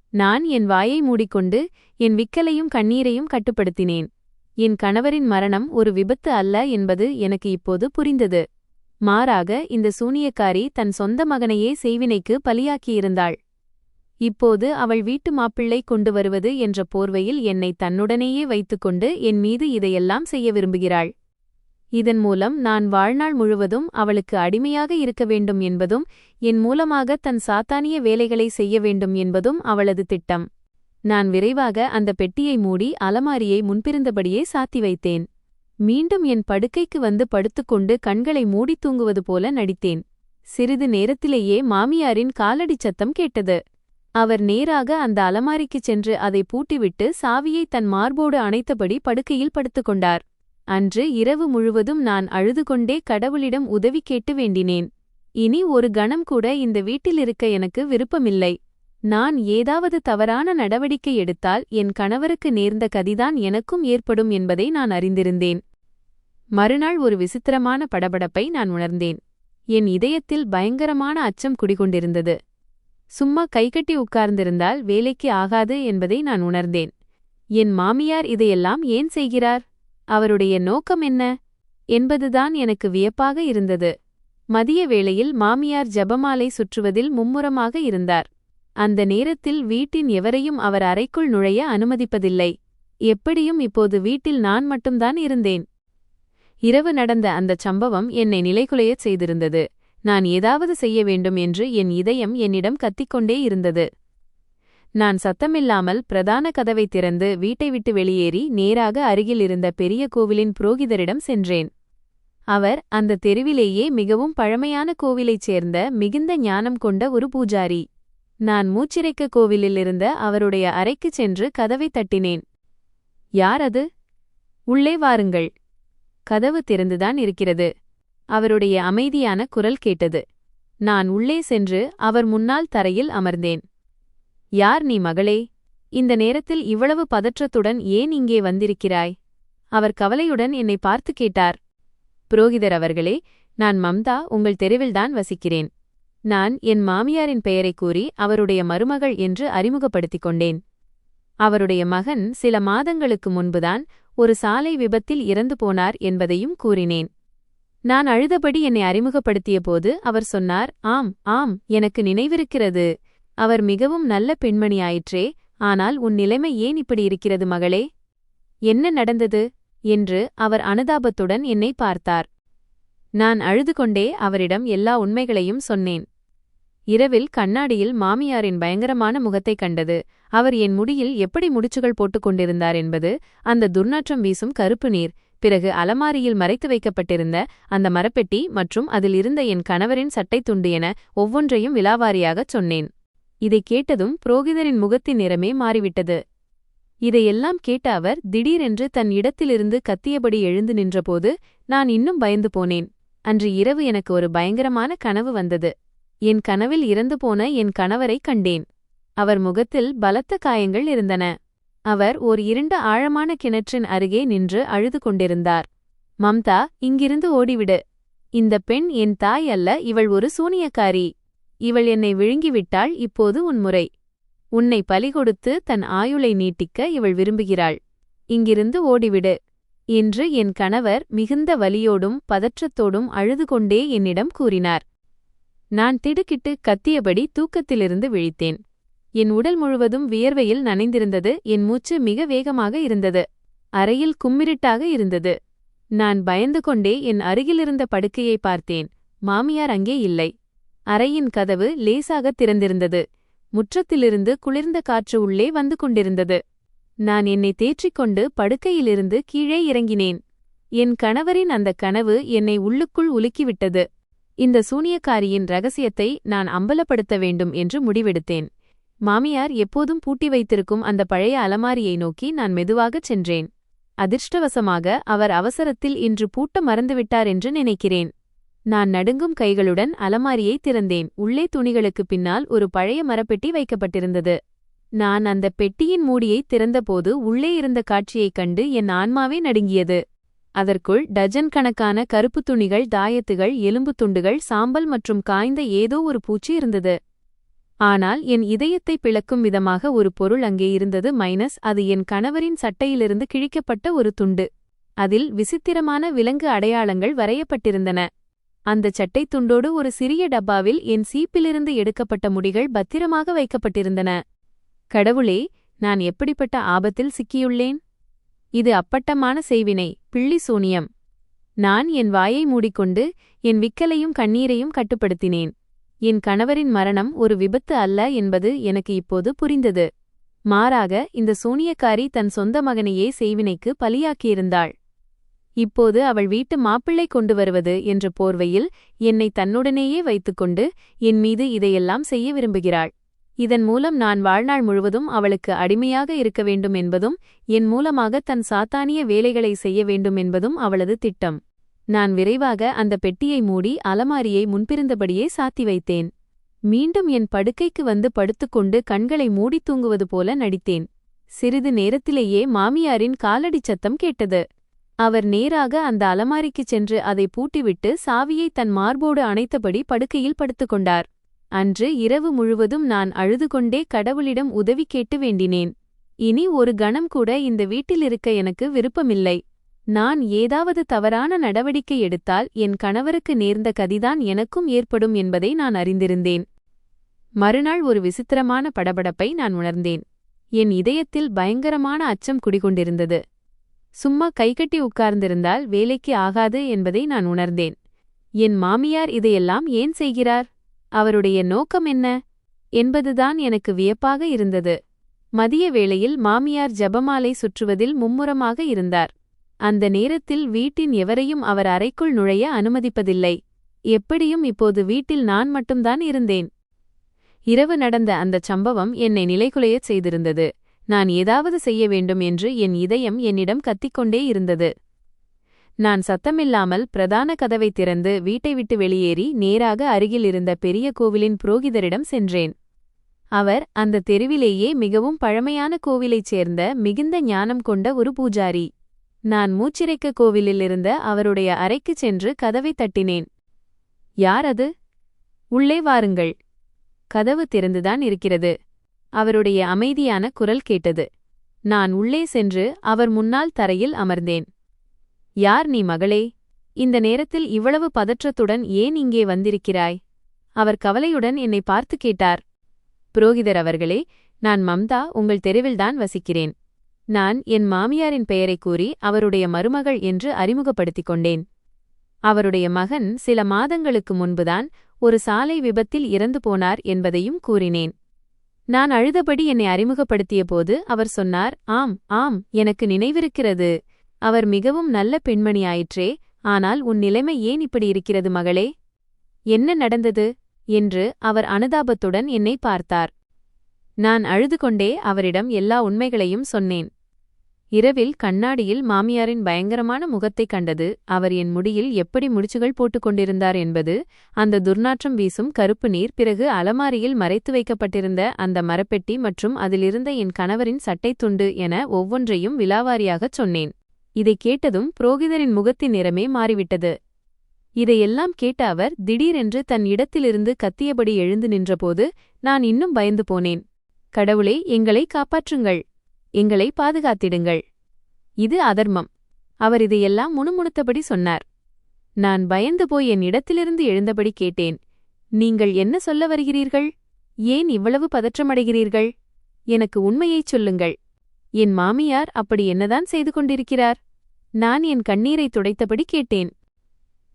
நான் என் வாயை மூடிக்கொண்டு என் விக்கலையும் கண்ணீரையும் கட்டுப்படுத்தினேன். என் கணவரின் மரணம் ஒரு விபத்து அல்ல என்பது எனக்கு இப்போது புரிந்தது. மாறாக இந்த சூனியக்காரி தன் சொந்த மகனையே செய்வினைக்கு பலியாக்கியிருந்தாள். இப்போது அவள் வீட்டு மாப்பிள்ளை கொண்டு வருவது என்ற போர்வையில் என்னை தன்னுடனேயே வைத்துக்கொண்டு என் மீது இதையெல்லாம் செய்ய விரும்புகிறாள். இதன் மூலம் நான் வாழ்நாள் முழுவதும் அவளுக்கு அடிமையாக இருக்க வேண்டும் என்பதும், என் மூலமாக தன் சாத்தானிய வேலைகளை செய்ய வேண்டும் என்பதும் அவளது திட்டம். நான் விரைவாக அந்த பெட்டியை மூடி அலமாரியை முன்பிருந்தபடியே சாத்தி வைத்தேன். மீண்டும் என் படுக்கைக்கு வந்து படுத்துக்கொண்டு கண்களை மூடி தூங்குவது போல நடித்தேன். சிறிது நேரத்திலேயே மாமியாரின் காலடிச் சத்தம் கேட்டது. அவர் நேராக அந்த அலமாரிக்குச் சென்று அதை பூட்டிவிட்டு சாவியை தன் மார்போடு அணைத்தபடி படுக்கையில் படுத்துக்கொண்டார். அன்று இரவு முழுவதும் நான் அழுதுகொண்டே கடவுளிடம் உதவி கேட்டு வேண்டினேன். இனி ஒரு கணம் கூட இந்த வீட்டிலிருக்க எனக்கு விருப்பமில்லை. நான் ஏதாவது தவறான நடவடிக்கை எடுத்தால் என் கணவருக்கு நேர்ந்த கதிதான் எனக்கும் ஏற்படும் என்பதை நான் அறிந்திருந்தேன். மறுநாள் ஒரு விசித்திரமான படபடப்பை நான் உணர்ந்தேன். என் இதயத்தில் பயங்கரமான அச்சம் குடிகொண்டிருந்தது. சும்மா கைகட்டி உட்கார்ந்திருந்தால் வேலைக்கு ஆகாது என்பதை நான் உணர்ந்தேன். என் மாமியார் இதையெல்லாம் ஏன் செய்கிறார்? அவருடைய நோக்கம் என்ன என்பதுதான் எனக்கு வியப்பாக இருந்தது. மதிய வேளையில் மாமியார் ஜபமாலை சுற்றுவதில் மும்முரமாக இருந்தார். அந்த நேரத்தில் வீட்டின் எவரையும் அவர் அறைக்குள் நுழைய அனுமதிப்பதில்லை. எப்படியும் இப்போது வீட்டில் நான் மட்டும்தான் இருந்தேன். இரவு நடந்த அந்தச் சம்பவம் என்னை நிலைகுலையச் செய்திருந்தது. நான் ஏதாவது செய்ய வேண்டும் என்று என் இதயம் என்னிடம் கத்திக்கொண்டே இருந்தது. நான் சத்தமில்லாமல் பிரதான கதவை திறந்து வீட்டை விட்டு வெளியேறி நேராக அருகில் இருந்த பெரிய கோவிலின் புரோகிதரிடம் சென்றேன். அவர் அந்த தெருவிலேயே மிகவும் பழமையான கோவிலைச் சேர்ந்த மிகுந்த ஞானம் கொண்ட ஒரு பூஜாரி. நான் மூச்சிறைக்க கோவிலில் இருந்த அவருடைய அறைக்குச் சென்று கதவை தட்டினேன். யார் அது? உள்ளே வாருங்கள். கதவு திறந்துதான் இருக்கிறது. அவருடைய அமைதியான குரல் கேட்டது. நான் உள்ளே சென்று அவர் முன்னால் தரையில் அமர்ந்தேன். யார் நீ மகளே? இந்த நேரத்தில் இவ்வளவு பதற்றத்துடன் ஏன் இங்கே வந்திருக்கிறாய்? அவர் கவலையுடன் என்னை பார்த்து கேட்டார். புரோகிதர் அவர்களே, நான் மம்தா, உங்கள் தெருவில்தான் வசிக்கிறேன். நான் என் மாமியாரின் பெயரைக் கூறி அவருடைய மருமகள் என்று அறிமுகப்படுத்திக் கொண்டேன். அவருடைய மகன் சில மாதங்களுக்கு முன்புதான் ஒரு சாலை விபத்தில் இறந்து போனார் என்பதையும் கூறினேன். நான் அழுதபடி என்னை அறிமுகப்படுத்திய போது அவர் சொன்னார், ஆம் ஆம், எனக்கு நினைவிருக்கிறது. அவர் மிகவும் நல்ல பெண்மணியாயிற்றே. ஆனால் உன் நிலைமை ஏன் இப்படி இருக்கிறது மகளே? என்ன நடந்தது என்று அவர் அனுதாபத்துடன் என்னை பார்த்தார். நான் அழுது கொண்டே அவரிடம் எல்லா உண்மைகளையும் சொன்னேன். இரவில் கண்ணாடியில் மாமியாரின் பயங்கரமான முகத்தைக் கண்டது. அவர் என் முடியில் எப்படி முடிச்சுகள் போட்டுக் கொண்டிருந்தார் என்பது, அந்த துர்நாற்றம் வீசும் கருப்பு நீர், பிறகு அலமாரியில் மறைத்து வைக்கப்பட்டிருந்த அந்த மரப்பெட்டி மற்றும் அதில் இருந்த என் கணவரின் சட்டைத் துண்டு என ஒவ்வொன்றையும் விலாவாரியாகச் சொன்னேன். இதைக் கேட்டதும் புரோகிதரின் முகத்தின் நிறமே மாறிவிட்டது. இதையெல்லாம் கேட்ட அவர் திடீரென்று தன் இடத்திலிருந்து கத்தியபடி எழுந்து நின்றபோது நான் இன்னும் பயந்து போனேன். அன்று இரவு எனக்கு ஒரு பயங்கரமான கனவு வந்தது. என் கனவில் இறந்து போன என் கணவரைக் கண்டேன். அவர் முகத்தில் பலத்த காயங்கள் இருந்தன. அவர் ஓர் இருண்ட ஆழமான கிணற்றின் அருகே நின்று அழுது கொண்டிருந்தார். மம்தா, இங்கிருந்து ஓடிவிடு. இந்த பெண் என் தாய் அல்ல, இவள் ஒரு சூனியக்காரி. இவள் என்னை விழுங்கிவிட்டாள். இப்போது உன் முறை. உன்னை பலிகொடுத்து தன் ஆயுளை நீட்டிக்க இவள் விரும்புகிறாள். இங்கிருந்து ஓடிவிடு என்று என் கணவர் மிகுந்த வலியோடும் பதற்றத்தோடும் அழுது கொண்டே என்னிடம் கூறினார். நான் திடுக்கிட்டு கத்தியபடி தூக்கத்திலிருந்து விழித்தேன். என் உடல் முழுவதும் வியர்வையில் நனைந்திருந்தது. என் மூச்சு மிக வேகமாக இருந்தது. அறையில் கும்மிருட்டாக இருந்தது. நான் பயந்து கொண்டே என் அருகிலிருந்த படுக்கையை பார்த்தேன். மாமியார் அங்கே இல்லை. அறையின் கதவு லேசாகத் திறந்திருந்தது. முற்றத்திலிருந்து குளிர்ந்த காற்று உள்ளே வந்து கொண்டிருந்தது. நான் என்னை தேற்றிக்கொண்டு படுக்கையிலிருந்து கீழே இறங்கினேன். என் கணவரின் அந்த கனவு என்னை உள்ளுக்குள் உலுக்கிவிட்டது. இந்த சூனியக்காரியின் ரகசியத்தை நான் அம்பலப்படுத்த வேண்டும் என்று முடிவெடுத்தேன். மாமியார் எப்போதும் பூட்டி வைத்திருக்கும் அந்த பழைய அலமாரியை நோக்கி நான் மெதுவாகச் சென்றேன். அதிர்ஷ்டவசமாக அவர் அவசரத்தில் இன்று பூட்ட மறந்துவிட்டார் என்று நினைக்கிறேன். நான் நடுங்கும் கைகளுடன் அலமாரியை திறந்தேன். உள்ளே துணிகளுக்கு பின்னால் ஒரு பழைய மரப்பெட்டி வைக்கப்பட்டிருந்தது. நான் அந்த பெட்டியின் மூடியை திறந்தபோது உள்ளே இருந்த காட்சியைக் கண்டு என் ஆன்மாவே நடுங்கியது. அதற்குள் டஜன் கணக்கான கருப்பு துணிகள், தாயத்துகள், எலும்புத் துண்டுகள், சாம்பல் மற்றும் காய்ந்த ஏதோ ஒரு பூச்சி இருந்தது. ஆனால் என் இதயத்தை பிளக்கும் விதமாக ஒரு பொருள் அங்கே இருந்தது. அது என் கணவரின் சட்டையிலிருந்து கிழிக்கப்பட்ட ஒரு துண்டு. அதில் விசித்திரமான விலங்கு அடையாளங்கள் வரையப்பட்டிருந்தன. அந்த சட்டைத் துண்டோடு ஒரு சிறிய டப்பாவில் என் சீப்பிலிருந்து எடுக்கப்பட்ட முடிகள் பத்திரமாக வைக்கப்பட்டிருந்தன. கடவுளே, நான் எப்படிப்பட்ட ஆபத்தில் சிக்கியுள்ளேன்! இது அப்பட்டமான செய்வினை, பிள்ளி சூனியம். நான் என் வாயை மூடிக்கொண்டு என் விக்கலையும் கண்ணீரையும் கட்டுப்படுத்தினேன். என் கணவரின் மரணம் ஒரு விபத்து அல்ல என்பது எனக்கு இப்போது புரிந்தது. மாறாக இந்த சூனியக்காரி தன் சொந்த மகனையே செய்வினைக்கு பலியாக்கியிருந்தாள். இப்போது அவள் வீட்டு மாப்பிள்ளை கொண்டு வருவது என்ற போர்வையில் என்னை தன்னுடனேயே வைத்துக்கொண்டு என் மீது இதையெல்லாம் செய்ய விரும்புகிறாள். இதன் மூலம் நான் வாழ்நாள் முழுவதும் அவளுக்கு அடிமையாக இருக்க வேண்டும் என்பதும் என் மூலமாக தன் சாத்தானிய வேலைகளை செய்ய வேண்டும் என்பதும் அவளது திட்டம். நான் விரைவாக அந்த பெட்டியை மூடி அலமாரியை முன்பிருந்தபடியே சாத்தி வைத்தேன். மீண்டும் என் படுக்கைக்கு வந்து படுத்துக்கொண்டு கண்களை மூடித் தூங்குவது போல நடித்தேன். சிறிது நேரத்திலேயே மாமியாரின் காலடிச் சத்தம் கேட்டது. அவர் நேராக அந்த அலமாரிக்குச் சென்று அதை பூட்டிவிட்டு சாவியை தன் மார்போடு அணைத்தபடி படுக்கையில் படுத்துக்கொண்டார். அன்று இரவு முழுவதும் நான் அழுதுகொண்டே கடவுளிடம் உதவி கேட்டு வேண்டினேன். இனி ஒரு கணம் கூட இந்த வீட்டிலிருக்க எனக்கு விருப்பமில்லை. நான் ஏதாவது தவறான நடவடிக்கை எடுத்தால் என் கணவருக்கு நேர்ந்த கதிதான் எனக்கும் ஏற்படும் என்பதை நான் அறிந்திருந்தேன். மறுநாள் ஒரு விசித்திரமான படபடப்பை நான் உணர்ந்தேன். என் இதயத்தில் பயங்கரமான அச்சம் குடிகொண்டிருந்தது. சும்மா கைகட்டி உட்கார்ந்திருந்தால் வேலைக்கு ஆகாது என்பதை நான் உணர்ந்தேன். என் மாமியார் இதையெல்லாம் ஏன் செய்கிறார்? அவருடைய நோக்கம் என்ன என்பதுதான் எனக்கு வியப்பாக இருந்தது. மதிய வேளையில் மாமியார் ஜபமாலை சுற்றுவதில் மும்முரமாக இருந்தார். அந்த நேரத்தில் வீட்டின் எவரையும் அவர் அறைக்குள் நுழைய அனுமதிப்பதில்லை. எப்படியும் இப்போது வீட்டில் நான் மட்டும்தான் இருந்தேன். இரவு நடந்த அந்தச் சம்பவம் என்னை நிலைகுலையச் செய்திருந்தது. நான் ஏதாவது செய்ய வேண்டும் என்று என் இதயம் என்னிடம் கத்திக்கொண்டே இருந்தது. நான் சத்தமில்லாமல் பிரதான கதவை திறந்து வீட்டை விட்டு வெளியேறி நேராக அருகில் இருந்த பெரிய கோவிலின் புரோகிதரிடம் சென்றேன். அவர் அந்த தெருவிலேயே மிகவும் பழமையான கோவிலைச் சேர்ந்த மிகுந்த ஞானம் கொண்ட ஒரு பூஜாரி. நான் மூச்சிறைக்க கோவிலில் இருந்த அவருடைய அறைக்குச் சென்று கதவை தட்டினேன். யார் அது? உள்ளே வாருங்கள். கதவு திறந்துதான் இருக்கிறது. அவருடைய அமைதியான குரல் கேட்டது. நான் உள்ளே சென்று அவர் முன்னால் தரையில் அமர்ந்தேன். யார் நீ மகளே? இந்த நேரத்தில் இவ்வளவு பதற்றத்துடன் ஏன் இங்கே வந்திருக்கிறாய்? அவர் கவலையுடன் என்னை பார்த்து கேட்டார். புரோகிதர் அவர்களே, நான் மம்தா, உங்கள் தெருவில்தான் வசிக்கிறேன். நான் என் மாமியாரின் பெயரைக் கூறி அவருடைய மருமகள் என்று அறிமுகப்படுத்திக் கொண்டேன். அவருடைய மகன் சில மாதங்களுக்கு முன்புதான் ஒரு சாலை விபத்தில் இறந்து போனார் என்பதையும் கூறினேன். நான் அழுதபடி என்னை அறிமுகப்படுத்தியபோது அவர் சொன்னார், ஆம் ஆம், எனக்கு நினைவிருக்கிறது. அவர் மிகவும் நல்ல பெண்மணியாயிற்றே. ஆனால் உன் நிலைமை ஏன் இப்படி இருக்கிறது மகளே? என்ன நடந்தது என்று அவர் அனுதாபத்துடன் என்னை பார்த்தார். நான் அழுது கொண்டே அவரிடம் எல்லா உண்மைகளையும் சொன்னேன். இரவில் கண்ணாடியில் மாமியாரின் பயங்கரமான முகத்தைக் கண்டது, அவர் என் முடியில் எப்படி முடிச்சுகள் போட்டுக் கொண்டிருந்தார் என்பது, அந்த துர்நாற்றம் வீசும் கருப்பு நீர், பிறகு அலமாரியில் மறைத்து வைக்கப்பட்டிருந்த அந்த மரப்பெட்டி மற்றும் அதிலிருந்த என் கணவரின் சட்டைத் துண்டு என ஒவ்வொன்றையும் விலாவாரியாகச் சொன்னேன். இதைக் கேட்டதும் புரோகிதரின் முகத்தின் நிறமே மாறிவிட்டது. இதையெல்லாம் கேட்ட அவர் திடீரென்று தன் இடத்திலிருந்து கத்தியபடி எழுந்து நின்றபோது நான் இன்னும் பயந்து போனேன். கடவுளே, எங்களை காப்பாற்றுங்கள், எங்களை பாதுகாத்திடுங்கள், இது அதர்மம். அவர் இதையெல்லாம் முணுமுணுத்தபடி சொன்னார். நான் பயந்து போய் என் இடத்திலிருந்து எழுந்தபடி கேட்டேன், நீங்கள் என்ன சொல்ல வருகிறீர்கள்? ஏன் இவ்வளவு பதற்றமடைகிறீர்கள்? எனக்கு உண்மையைச் சொல்லுங்கள். என் மாமியார் அப்படி என்னதான் செய்து கொண்டிருக்கிறார்? நான் என் கண்ணீரை துடைத்தபடி கேட்டேன்.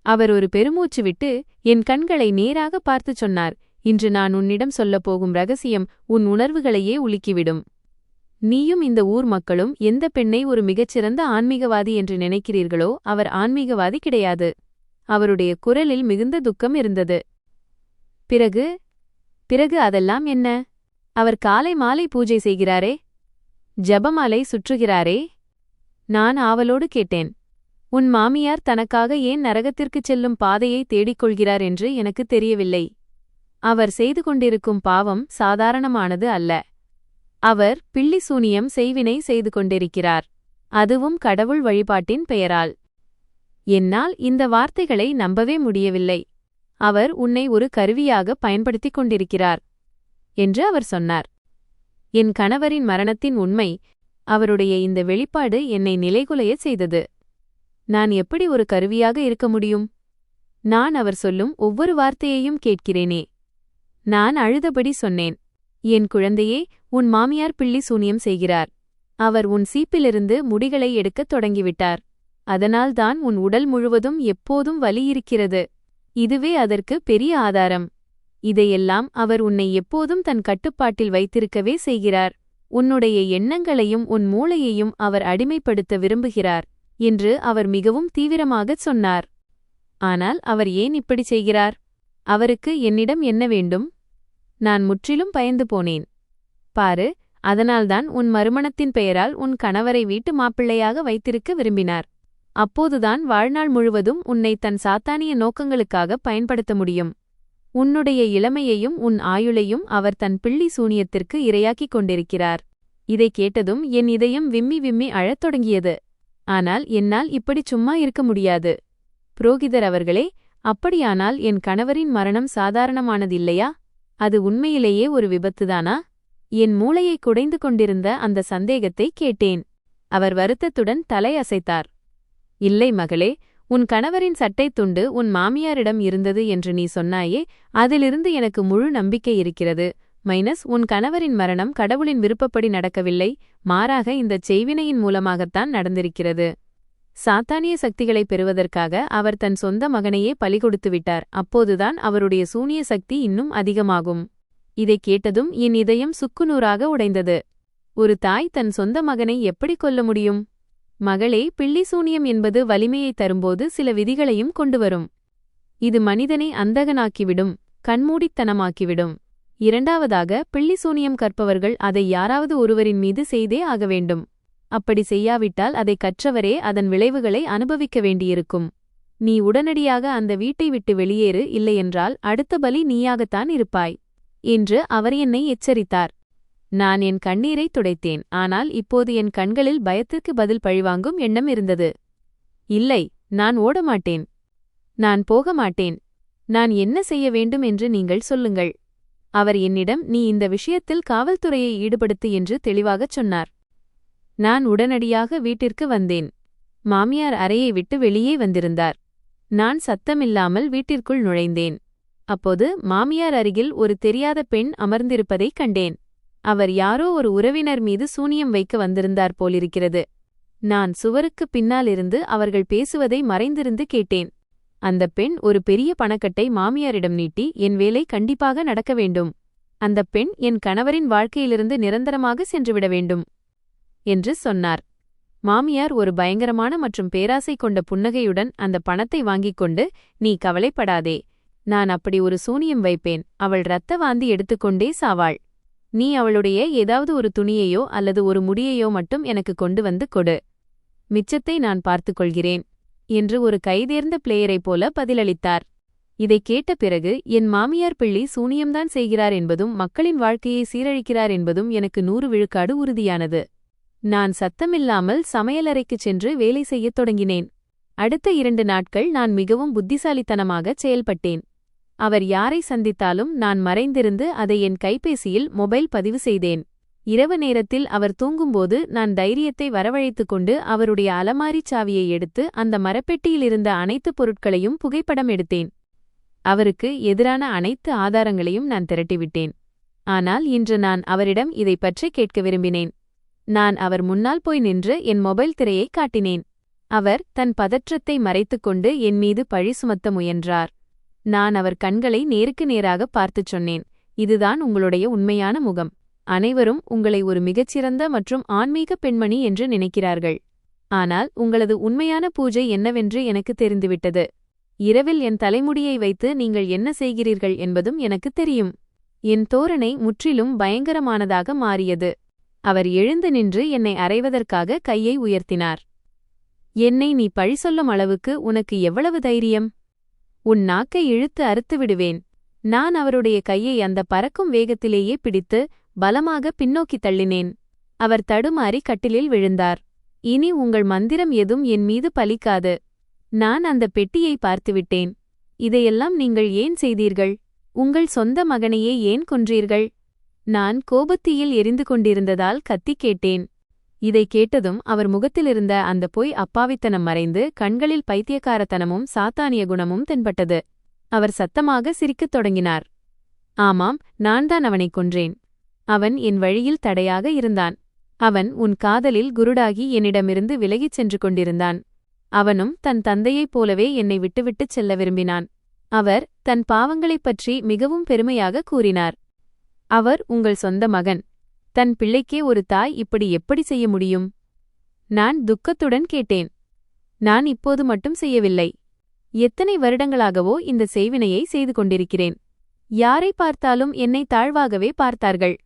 அவர் ஒரு பெருமூச்சு விட்டு என் கண்களை நேராக பார்த்துச் சொன்னார், இன்று நான் உன்னிடம் சொல்லப் போகும் ரகசியம் உன் உணர்வுகளையே உலுக்கிவிடும். நீயும் இந்த ஊர் மக்களும் எந்த பெண்ணை ஒரு மிகச்சிறந்த ஆன்மீகவாதி என்று நினைக்கிறீர்களோ அவர் ஆன்மீகவாதி கிடையாது. அவருடைய குரலில் மிகுந்த துக்கம் இருந்தது. பிறகு பிறகு அதெல்லாம் என்ன? அவர் காலை மாலை பூஜை செய்கிறாரே, ஜபமாலை சுற்றுகிறாரே? நான் ஆவலோடு கேட்டேன். உன் மாமியார் தனக்காக ஏன் நரகத்திற்குச் செல்லும் பாதையை தேடிக்கொள்கிறார் என்று எனக்கு தெரியவில்லை. அவர் செய்து கொண்டிருக்கும் பாவம் சாதாரணமானது அல்ல. அவர் பில்லி சூனியம் செய்வினை செய்து கொண்டிருக்கிறார், அதுவும் கடவுள் வழிபாட்டின் பெயரால். என்னால் இந்த வார்த்தைகளை நம்பவே முடியவில்லை. அவர் உன்னை ஒரு கருவியாக பயன்படுத்திக் கொண்டிருக்கிறார் என்று அவர் சொன்னார். என் கணவரின் மரணத்தின் உண்மை, அவருடைய இந்த வெளிப்பாடு என்னை நிலைகுலையச் செய்தது. நான் எப்படி ஒரு கருவியாக இருக்க முடியும்? நான் அவர் சொல்லும் ஒவ்வொரு வார்த்தையையும் கேட்கிறேனே. நான் அழுதபடி சொன்னேன், என் குழந்தையே, உன் மாமியார் பில்லி சூனியம் செய்கிறார். அவர் உன் சீப்பிலிருந்து முடிகளை எடுக்கத் தொடங்கிவிட்டார். அதனால்தான் உன் உடல் முழுவதும் எப்போதும் வலி இருக்கிறது. இதுவே அதற்கு பெரிய ஆதாரம். இதையெல்லாம் அவர் உன்னை எப்போதும் தன் கட்டுப்பாட்டில் வைத்திருக்கவே செய்கிறார். உன்னுடைய எண்ணங்களையும் உன் மூளையையும் அவர் அடிமைப்படுத்த விரும்புகிறார் என்று அவர் மிகவும் தீவிரமாகச் சொன்னார். ஆனால் அவர் ஏன் இப்படி செய்கிறார்? அவருக்கு என்னிடம் என்ன வேண்டும்? நான் முற்றிலும் பயந்து போனேன். பாரு, அதனால்தான் உன் மறுமணத்தின் பெயரால் உன் கணவரை வீட்டு மாப்பிள்ளையாக வைத்திருக்க விரும்பினார். அப்போதுதான் வாழ்நாள் முழுவதும் உன்னை தன் சாத்தானிய நோக்கங்களுக்காக பயன்படுத்த முடியும். உன்னுடைய இளமையையும் உன் ஆயுளையும் அவர் தன் பிள்ளி சூனியத்திற்கு இரையாக்கிக் கொண்டிருக்கிறார். இதை கேட்டதும் என் இதயம் விம்மி விம்மி அழத் தொடங்கியது. ஆனால் என்னால் இப்படி சும்மா இருக்க முடியாது. புரோகிதர் அவர்களே, அப்படியானால் என் கணவரின் மரணம் சாதாரணமானதில்லையா? அது உண்மையிலேயே ஒரு விபத்துதானா? என் மூளையை குடைந்து கொண்டிருந்த அந்த சந்தேகத்தை கேட்டேன். அவர் வருத்தத்துடன் தலை அசைத்தார். இல்லை மகளே, உன் கணவரின் சட்டைத் துண்டு உன் மாமியாரிடம் இருந்தது என்று நீ சொன்னாயே, அதிலிருந்து எனக்கு முழு நம்பிக்கை இருக்கிறது. உன் கணவரின் மரணம் கடவுளின் விருப்பப்படி நடக்கவில்லை, மாறாக இந்தச் செய்வினையின் மூலமாகத்தான் நடந்திருக்கிறது. சாத்தானிய சக்திகளை பெறுவதற்காக அவர் தன் சொந்த மகனையே பலி கொடுத்துவிட்டார். அப்போதுதான் அவருடைய சூனிய சக்தி இன்னும் அதிகமாகும். இதைக் கேட்டதும் என் இதயம் சுக்குநூறாக உடைந்தது. ஒரு தாய் தன் சொந்த மகனை எப்படி கொல்ல முடியும்? மகளே, பிள்ளி சூனியம் என்பது வலிமையை தரும்போது சில விதிகளையும் கொண்டுவரும். இது மனிதனை அந்தகனாக்கிவிடும், கண்மூடித்தனமாக்கிவிடும். இரண்டாவதாக, பிள்ளி சூனியம் கற்பவர்கள் அதை யாராவது ஒருவரின் மீது செய்தே ஆக வேண்டும். அப்படி செய்யாவிட்டால் அதை கற்றவரே அதன் விளைவுகளை அனுபவிக்க வேண்டியிருக்கும். நீ உடனடியாக அந்த வீட்டை விட்டு வெளியேறு, இல்லையென்றால் அடுத்த பலி நீயாகத்தான் இருப்பாய் என்று அவர் என்னை எச்சரித்தார். நான் என் கண்ணீரை துடைத்தேன். ஆனால் இப்போது என் கண்களில் பயத்திற்கு பதில் பழிவாங்கும் எண்ணம் இருந்தது. இல்லை, நான் ஓடமாட்டேன். நான் போக மாட்டேன். நான் என்ன செய்ய வேண்டும் என்று நீங்கள் சொல்லுங்கள். அவர் என்னிடம், நீ இந்த விஷயத்தில் காவல்துறையை ஈடுபடுத்து என்று தெளிவாகச் சொன்னார். நான் உடனடியாக வீட்டிற்கு வந்தேன். மாமியார் அறையை விட்டு வெளியே வந்திருந்தார். நான் சத்தமில்லாமல் வீட்டிற்குள் நுழைந்தேன். அப்போது மாமியார் அருகில் ஒரு தெரியாத பெண் அமர்ந்திருப்பதைக் கண்டேன். அவர் யாரோ ஒரு உறவினர் மீது சூனியம் வைக்க வந்திருந்தார் போலிருக்கிறது. நான் சுவருக்குப் பின்னாலிருந்து அவர்கள் பேசுவதை மறைந்திருந்து கேட்டேன். அந்தப் பெண் ஒரு பெரிய பணக்கட்டை மாமியாரிடம் நீட்டி, என் வேலை கண்டிப்பாக நடக்க வேண்டும். அந்தப் பெண் என் கணவரின் வாழ்க்கையிலிருந்து நிரந்தரமாக சென்றுவிட வேண்டும் என்று சொன்னார். மாமியார் ஒரு பயங்கரமான மற்றும் பேராசை கொண்ட புன்னகையுடன் அந்த பணத்தை வாங்கிக் கொண்டு, நீ கவலைப்படாதே, நான் அப்படி ஒரு சூனியம் வைப்பேன். அவள் இரத்த வாந்தி எடுத்துக்கொண்டே சாவாள். நீ அவளுடைய ஏதாவது ஒரு துணியையோ அல்லது ஒரு முடியையோ மட்டும் எனக்கு கொண்டு வந்து கொடு. மிச்சத்தை நான் பார்த்துக்கொள்கிறேன் என்று ஒரு கைதேர்ந்த பிளேயரைப் போல பதிலளித்தார். இதைக் கேட்ட பிறகு என் மாமியார் பிள்ளி சூனியம்தான் செய்கிறார் என்பதும் மக்களின் வாழ்க்கையை சீரழிக்கிறார் என்பதும் எனக்கு 100 விழுக்காடு உறுதியானது. நான் சத்தமில்லாமல் சமையலறைக்குச் சென்று வேலை செய்யத் தொடங்கினேன். அடுத்த 2 நாட்கள் நான் மிகவும் புத்திசாலித்தனமாகச் செயல்பட்டேன். அவர் யாரை சந்தித்தாலும் நான் மறைந்திருந்து அதை என் கைபேசியில் மொபைல் பதிவு செய்தேன். இரவு நேரத்தில் அவர் தூங்கும்போது நான் தைரியத்தை வரவழைத்துக் கொண்டு அவருடைய அலமாரிச் சாவியை எடுத்து அந்த மரப்பெட்டியிலிருந்த அனைத்து பொருட்களையும் புகைப்படம் எடுத்தேன். அவருக்கு எதிரான அனைத்து ஆதாரங்களையும் நான் திரட்டிவிட்டேன். ஆனால் இன்று நான் அவரிடம் இதைப் பற்றி கேட்க விரும்பினேன். நான் அவர் முன்னால் போய் நின்று என் மொபைல் திரையைக் காட்டினேன். அவர் தன் பதற்றத்தை மறைத்துக்கொண்டு என் மீது பழி சுமத்த முயன்றார். நான் அவர் கண்களை நேருக்கு நேராக பார்த்துச் சொன்னேன், இதுதான் உங்களுடைய உண்மையான முகம். அனைவரும் உங்களை ஒரு மிகச்சிறந்த மற்றும் ஆன்மீக பெண்மணி என்று நினைக்கிறார்கள். ஆனால் உங்களது உண்மையான பூஜை என்னவென்று எனக்கு தெரிந்துவிட்டது. இரவில் என் தலைமுடியை வைத்து நீங்கள் என்ன செய்கிறீர்கள் என்பதும் எனக்கு தெரியும். என் தோரணை முற்றிலும் பயங்கரமானதாக மாறியது. அவர் எழுந்து நின்று என்னை அறைவதற்காக கையை உயர்த்தினார். என்னை நீ பழி சொல்லும் அளவுக்கு உனக்கு எவ்வளவு தைரியம்? உன் நாக்கை இழுத்து அறுத்து விடுவேன். நான் அவருடைய கையை அந்த பறக்கும் வேகத்திலேயே பிடித்து பலமாக பின்னோக்கித் தள்ளினேன். அவர் தடுமாறி கட்டிலில் விழுந்தார். இனி உங்கள் மந்திரம் எதுவும் என் மீது பலிக்காது. நான் அந்த பெட்டியை பார்த்துவிட்டேன். இதையெல்லாம் நீங்கள் ஏன் செய்தீர்கள்? உங்கள் சொந்த மகனையே ஏன் கொன்றீர்கள்? நான் கோபத்தீயில் எரிந்து கொண்டிருந்ததால் கத்திக் கேட்டேன். இதைக் கேட்டதும் அவர் முகத்திலிருந்த அந்த பொய் அப்பாவித்தனம் மறைந்து கண்களில் பைத்தியக்காரத்தனமும் சாத்தானிய குணமும் தென்பட்டது. அவர் சத்தமாக சிரிக்கத் தொடங்கினார். ஆமாம், நான்தான் அவனைக் கொன்றேன். அவன் என் வழியில் தடையாக இருந்தான். அவன் உன் காதலில் குருடாகி என்னிடமிருந்து விலகிச் சென்று கொண்டிருந்தான். அவனும் தன் தந்தையைப் போலவே என்னை விட்டுவிட்டுச் செல்ல விரும்பினான். அவர் தன் பாவங்களைப் பற்றி மிகவும் பெருமையாக கூறினார். அவர் உங்கள் சொந்த மகன். தன் பிள்ளைக்கே ஒரு தாய் இப்படி எப்படி செய்ய முடியும்? நான் துக்கத்துடன் கேட்டேன். நான் இப்போது மட்டும் செய்யவில்லை. எத்தனை வருடங்களாகவோ இந்த செய்வினையை செய்து கொண்டிருக்கிறேன். யாரை பார்த்தாலும் என்னை தாழ்வாகவே பார்த்தார்கள்.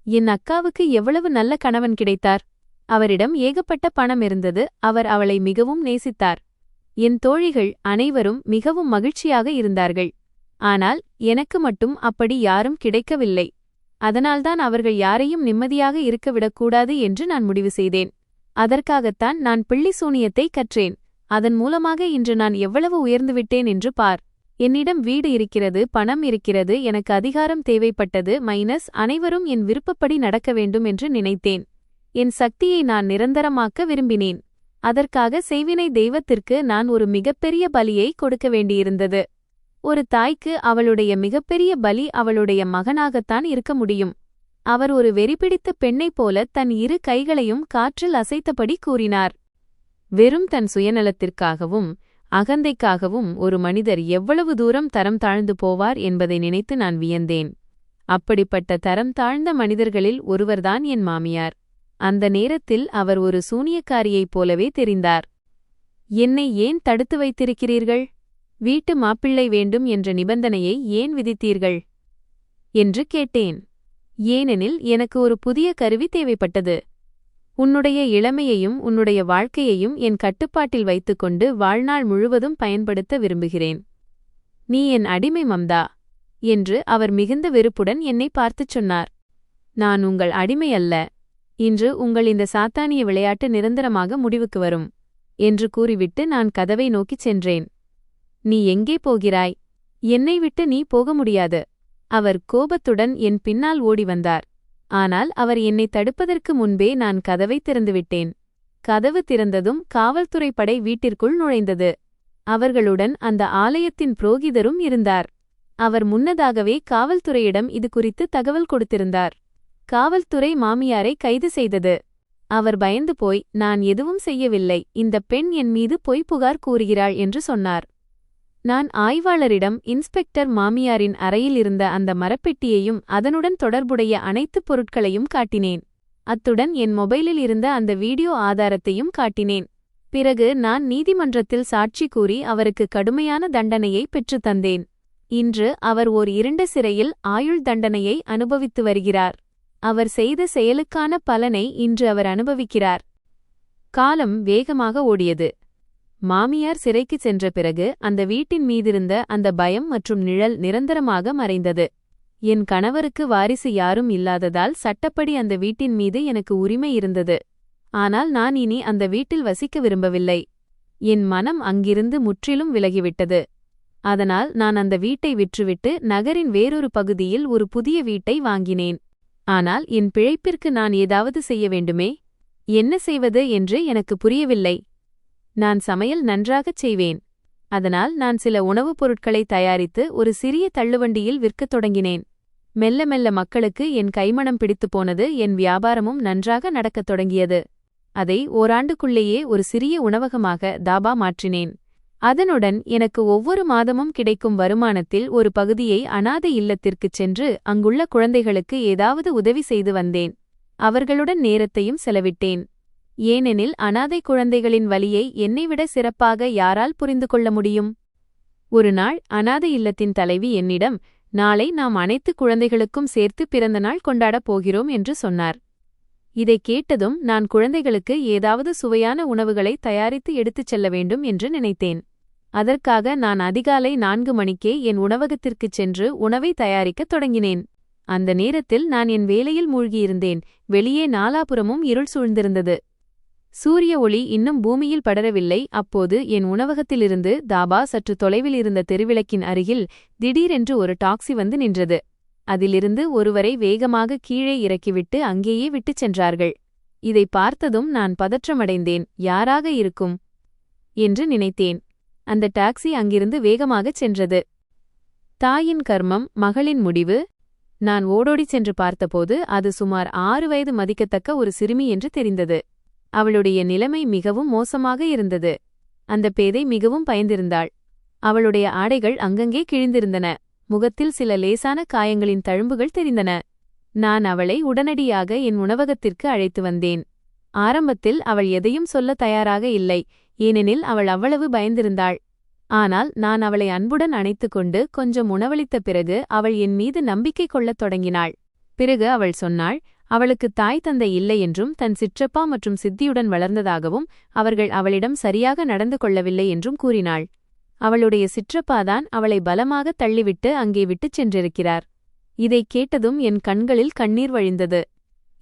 என் அக்காவுக்கு எவ்வளவு நல்ல கணவன் கிடைத்தார். அவரிடம் ஏகப்பட்ட பணம் இருந்தது. அவர் அவளை மிகவும் நேசித்தார். என் தோழிகள் அனைவரும் மிகவும் மகிழ்ச்சியாக இருந்தார்கள். ஆனால் எனக்கு மட்டும் அப்படி யாரும் கிடைக்கவில்லை. அதனால்தான் அவர்கள் யாரையும் நிம்மதியாக இருக்க விடக்கூடாது என்று நான் முடிவு செய்தேன். அதற்காகத்தான் நான் பிள்ளி சூனியத்தை கற்றேன். அதன் மூலமாக இன்று நான் எவ்வளவு உயர்ந்துவிட்டேன் என்று பார். என்னிடம் வீடு இருக்கிறது, பணம் இருக்கிறது, எனக்கு அதிகாரம் தேவைப்பட்டது, அனைவரும் என் விருப்பப்படி நடக்க வேண்டும் என்று நினைத்தேன். என் சக்தியை நான் நிரந்தரமாக்க விரும்பினேன். அதற்காக செய்வினை தெய்வத்திற்கு நான் ஒரு மிகப்பெரிய பலியை கொடுக்க வேண்டியிருந்தது. ஒரு தாய்க்கு அவளுடைய மிகப்பெரிய பலி அவளுடைய மகனாகத்தான் இருக்க முடியும். அவர் ஒரு வெறிபிடித்த பெண்ணைப் போல தன் இரு கைகளையும் காற்றில் அசைத்தபடி கூறினார். வெறும் தன் சுயநலத்திற்காகவும் அகந்தைக்காகவும் ஒரு மனிதர் எவ்வளவு தூரம் தரம் தாழ்ந்து போவார் என்பதை நினைத்து நான் வியந்தேன். அப்படிப்பட்ட தரம் தாழ்ந்த மனிதர்களில் ஒருவர்தான் என் மாமியார். அந்த நேரத்தில் அவர் ஒரு சூனியக்காரியைப் போலவே தெரிந்தார். என்னை ஏன் தடுத்து வைத்திருக்கிறீர்கள்? வீட்டு மாப்பிள்ளை வேண்டும் என்ற நிபந்தனையை ஏன் விதித்தீர்கள் என்று கேட்டேன். ஏனெனில் எனக்கு ஒரு புதிய கருவி தேவைப்பட்டது. உன்னுடைய இளமையையும் உன்னுடைய வாழ்க்கையையும் என் கட்டுப்பாட்டில் வைத்துக்கொண்டு வாழ்நாள் முழுவதும் பயன்படுத்த விரும்புகிறேன். நீ என் அடிமை மம்தா என்று அவர் மிகுந்த வெறுப்புடன் என்னை பார்த்துச் சொன்னார். நான் உங்கள் அடிமை அல்ல. இன்று உங்கள் இந்த சாத்தானிய விளையாட்டு நிரந்தரமாக முடிவுக்கு வரும் என்று கூறிவிட்டு நான் கதவை நோக்கிச் சென்றேன். நீ எங்கே போகிறாய்? என்னை விட்டு நீ போக முடியாது. அவர் கோபத்துடன் என் பின்னால் ஓடி வந்தார். ஆனால் அவர் என்னை தடுப்பதற்கு முன்பே நான் கதவை திறந்துவிட்டேன். கதவு திறந்ததும் காவல்துறை படை வீட்டிற்குள் நுழைந்தது. அவர்களுடன் அந்த ஆலயத்தின் புரோகிதரும் இருந்தார். அவர் முன்னதாகவே காவல்துறையிடம் இது குறித்து தகவல் கொடுத்திருந்தார். காவல்துறை மாமியாரை கைது செய்தது. அவர் பயந்து போய், நான் எதுவும் செய்யவில்லை, இந்த பெண் என் மீது பொய் புகார் கூறுகிறாள் என்று சொன்னார். நான் ஆய்வாளரிடம் இன்ஸ்பெக்டர் மாமியாரின் அறையில் இருந்த அந்த மரப்பெட்டியையும் அதனுடன் தொடர்புடைய அனைத்து பொருட்களையும் காட்டினேன். அத்துடன் என் மொபைலில் இருந்த அந்த வீடியோ ஆதாரத்தையும் காட்டினேன். பிறகு நான் நீதிமன்றத்தில் சாட்சி கூறி அவருக்கு கடுமையான தண்டனையை பெற்றுத் தந்தேன். இன்று அவர் ஓர் இருண்ட சிறையில் ஆயுள் தண்டனையை அனுபவித்து வருகிறார். அவர் செய்த செயலுக்கான பலனை இன்று அவர் அனுபவிக்கிறார். காலம் வேகமாக ஓடியது. மாமியார் சிறைக்குச் சென்ற பிறகு அந்த வீட்டின் மீதிருந்த அந்த பயம் மற்றும் நிழல் நிரந்தரமாக மறைந்தது. என் கணவருக்கு வாரிசு யாரும் இல்லாததால் சட்டப்படி அந்த வீட்டின் மீது எனக்கு உரிமை இருந்தது. ஆனால் நான் இனி அந்த வீட்டில் வசிக்க விரும்பவில்லை. என் மனம் அங்கிருந்து முற்றிலும் விலகிவிட்டது. அதனால் நான் அந்த வீட்டை விற்றுவிட்டு நகரின் வேறொரு பகுதியில் ஒரு புதிய வீட்டை வாங்கினேன். ஆனால் என் பிழைப்பிற்கு நான் ஏதாவது செய்ய வேண்டுமே. என்ன செய்வது என்று எனக்கு புரியவில்லை. நான் சமையல் நன்றாகச் செய்வேன். அதனால் நான் சில உணவுப் பொருட்களை தயாரித்து ஒரு சிறிய தள்ளுவண்டியில் விற்கத் தொடங்கினேன். மெல்ல மெல்ல மக்களுக்கு என் கைமணம் பிடித்துப் போனது. என் வியாபாரமும் நன்றாக நடக்கத் தொடங்கியது. அதை ஓராண்டுக்குள்ளேயே ஒரு சிறிய உணவகமாக தாபா மாற்றினேன். அதனுடன் எனக்கு ஒவ்வொரு மாதமும் கிடைக்கும் வருமானத்தில் ஒரு பகுதியை அனாதை இல்லத்திற்குச் சென்று அங்குள்ள குழந்தைகளுக்கு ஏதாவது உதவி செய்து வந்தேன். அவர்களுடன் நேரத்தையும் செலவிட்டேன். ஏனெனில் அனாதை குழந்தைகளின் வலியை என்னைவிட சிறப்பாக யாரால் புரிந்து கொள்ள முடியும்? ஒரு நாள் அனாதை இல்லத்தின் தலைவி என்னிடம், நாளை நாம் அனைத்து குழந்தைகளுக்கும் சேர்த்து பிறந்தநாள் கொண்டாடப் போகிறோம் என்று சொன்னார். இதைக் கேட்டதும் நான் குழந்தைகளுக்கு ஏதாவது சுவையான உணவுகளை தயாரித்து எடுத்துச் செல்ல வேண்டும் என்று நினைத்தேன். அதற்காக நான் அதிகாலை 4 மணிக்கே என் உணவகத்திற்குச் சென்று உணவை தயாரிக்கத் தொடங்கினேன். அந்த நேரத்தில் நான் என் வேலையில் மூழ்கியிருந்தேன். வெளியே நாலாபுறமும் இருள் சூழ்ந்திருந்தது. சூரிய ஒளி இன்னும் பூமியில் படரவில்லை. அப்போது என் உணவகத்திலிருந்து தாபா சற்று தொலைவில் இருந்த தெருவிளக்கின் அருகில் திடீரென்று ஒரு டாக்ஸி வந்து நின்றது. அதிலிருந்து ஒருவரை வேகமாக கீழே இறக்கிவிட்டு அங்கேயே விட்டுச் சென்றார்கள். இதை பார்த்ததும் நான் பதற்றமடைந்தேன். யாராக இருக்கும் என்று நினைத்தேன். அந்த டாக்ஸி அங்கிருந்து வேகமாகச் சென்றது. தாயின் கர்மம், மகளின் முடிவு. நான் ஓடோடிச் சென்று பார்த்தபோது அது சுமார் 6 வயது மதிக்கத்தக்க ஒரு சிறுமி என்று தெரிந்தது. அவளுடைய நிலைமை மிகவும் மோசமாக இருந்தது. அந்த பேதை மிகவும் பயந்திருந்தாள். அவளுடைய ஆடைகள் அங்கங்கே கிழிந்திருந்தன. முகத்தில் சில லேசான காயங்களின் தழும்புகள் தெரிந்தன. நான் அவளை உடனடியாக என் உணவகத்திற்கு அழைத்து வந்தேன். ஆரம்பத்தில் அவள் எதையும் சொல்ல தயாராக இல்லை, ஏனெனில் அவள் அவ்வளவு பயந்திருந்தாள். ஆனால் நான் அவளை அன்புடன் அணைத்துக்கொண்டு கொஞ்சம் உணவளித்த பிறகு அவள் என் மீது நம்பிக்கை கொள்ளத் தொடங்கினாள். பிறகு அவள் சொன்னாள், அவளுக்கு தாய் தந்தை இல்லை என்றும் தன் சிற்றப்பா மற்றும் சித்தியுடன் வளர்ந்ததாகவும் அவர்கள் அவளிடம் சரியாக நடந்து கொள்ளவில்லை என்றும் கூறினாள். அவளுடைய சிற்றப்பாதான் அவளை பலமாக தள்ளிவிட்டு அங்கே விட்டுச் சென்றிருக்கிறார். இதைக் கேட்டதும் என் கண்களில் கண்ணீர் வழிந்தது.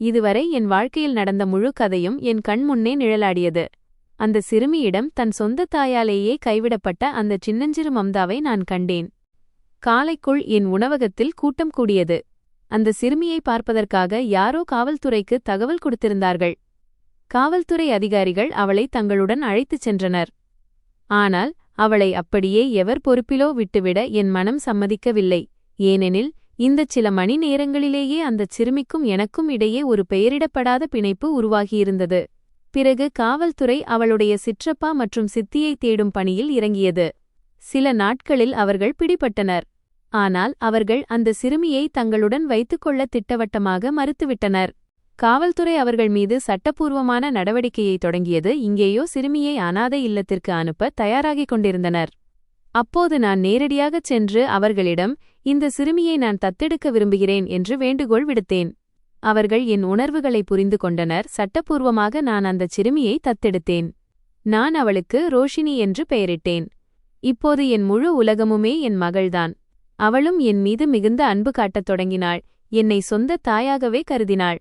இதுவரை என் வாழ்க்கையில் நடந்த முழு கதையும் என் கண் முன்னே நிழலாடியது. அந்த சிறுமியிடம் தன் சொந்த தாயாலேயே கைவிடப்பட்ட அந்த சின்னஞ்சிறு மம்தாவை நான் கண்டேன். காலைக்குள் என் உணவகத்தில் கூட்டம் கூடியது. அந்த சிறுமியை பார்ப்பதற்காக யாரோ காவல்துறைக்கு தகவல் கொடுத்திருந்தார்கள். காவல்துறை அதிகாரிகள் அவளை தங்களுடன் அழைத்துச் சென்றனர். ஆனால் அவளை அப்படியே எவர் பொறுப்பிலோ விட்டுவிட என் மனம் சம்மதிக்கவில்லை. ஏனெனில் இந்தச் சில மணி நேரங்களிலேயே அந்தச் சிறுமிக்கும் எனக்கும் இடையே ஒரு பெயரிடப்படாத பிணைப்பு உருவாகியிருந்தது. பிறகு காவல்துறை அவளுடைய சிற்றப்பா மற்றும் சித்தியை தேடும் பணியில் இறங்கியது. சில நாட்களில் அவர்கள் பிடிபட்டனர். ஆனால் அவர்கள் அந்த சிறுமியை தங்களுடன் வைத்துக்கொள்ள திட்டவட்டமாக மறுத்துவிட்டனர். காவல்துறை அவர்கள் மீது சட்டப்பூர்வமான நடவடிக்கையை தொடங்கியது. இங்கேயோ சிறுமியை அனாதை இல்லத்திற்கு அனுப்ப தயாராகிக் கொண்டிருந்தனர். அப்போது நான் நேரடியாகச் சென்று அவர்களிடம், இந்த சிறுமியை நான் தத்தெடுக்க விரும்புகிறேன் என்று வேண்டுகோள் விடுத்தேன். அவர்கள் என் உணர்வுகளை புரிந்து கொண்டனர். சட்டப்பூர்வமாக நான் அந்தச் சிறுமியை தத்தெடுத்தேன். நான் அவளுக்கு ரோஷினி என்று பெயரிட்டேன். இப்போது என் முழு உலகமுமே என் மகள்தான். அவளும் என் மீது மிகுந்த அன்பு காட்டத் தொடங்கினாள். என்னை சொந்த தாயாகவே கருதினாள்.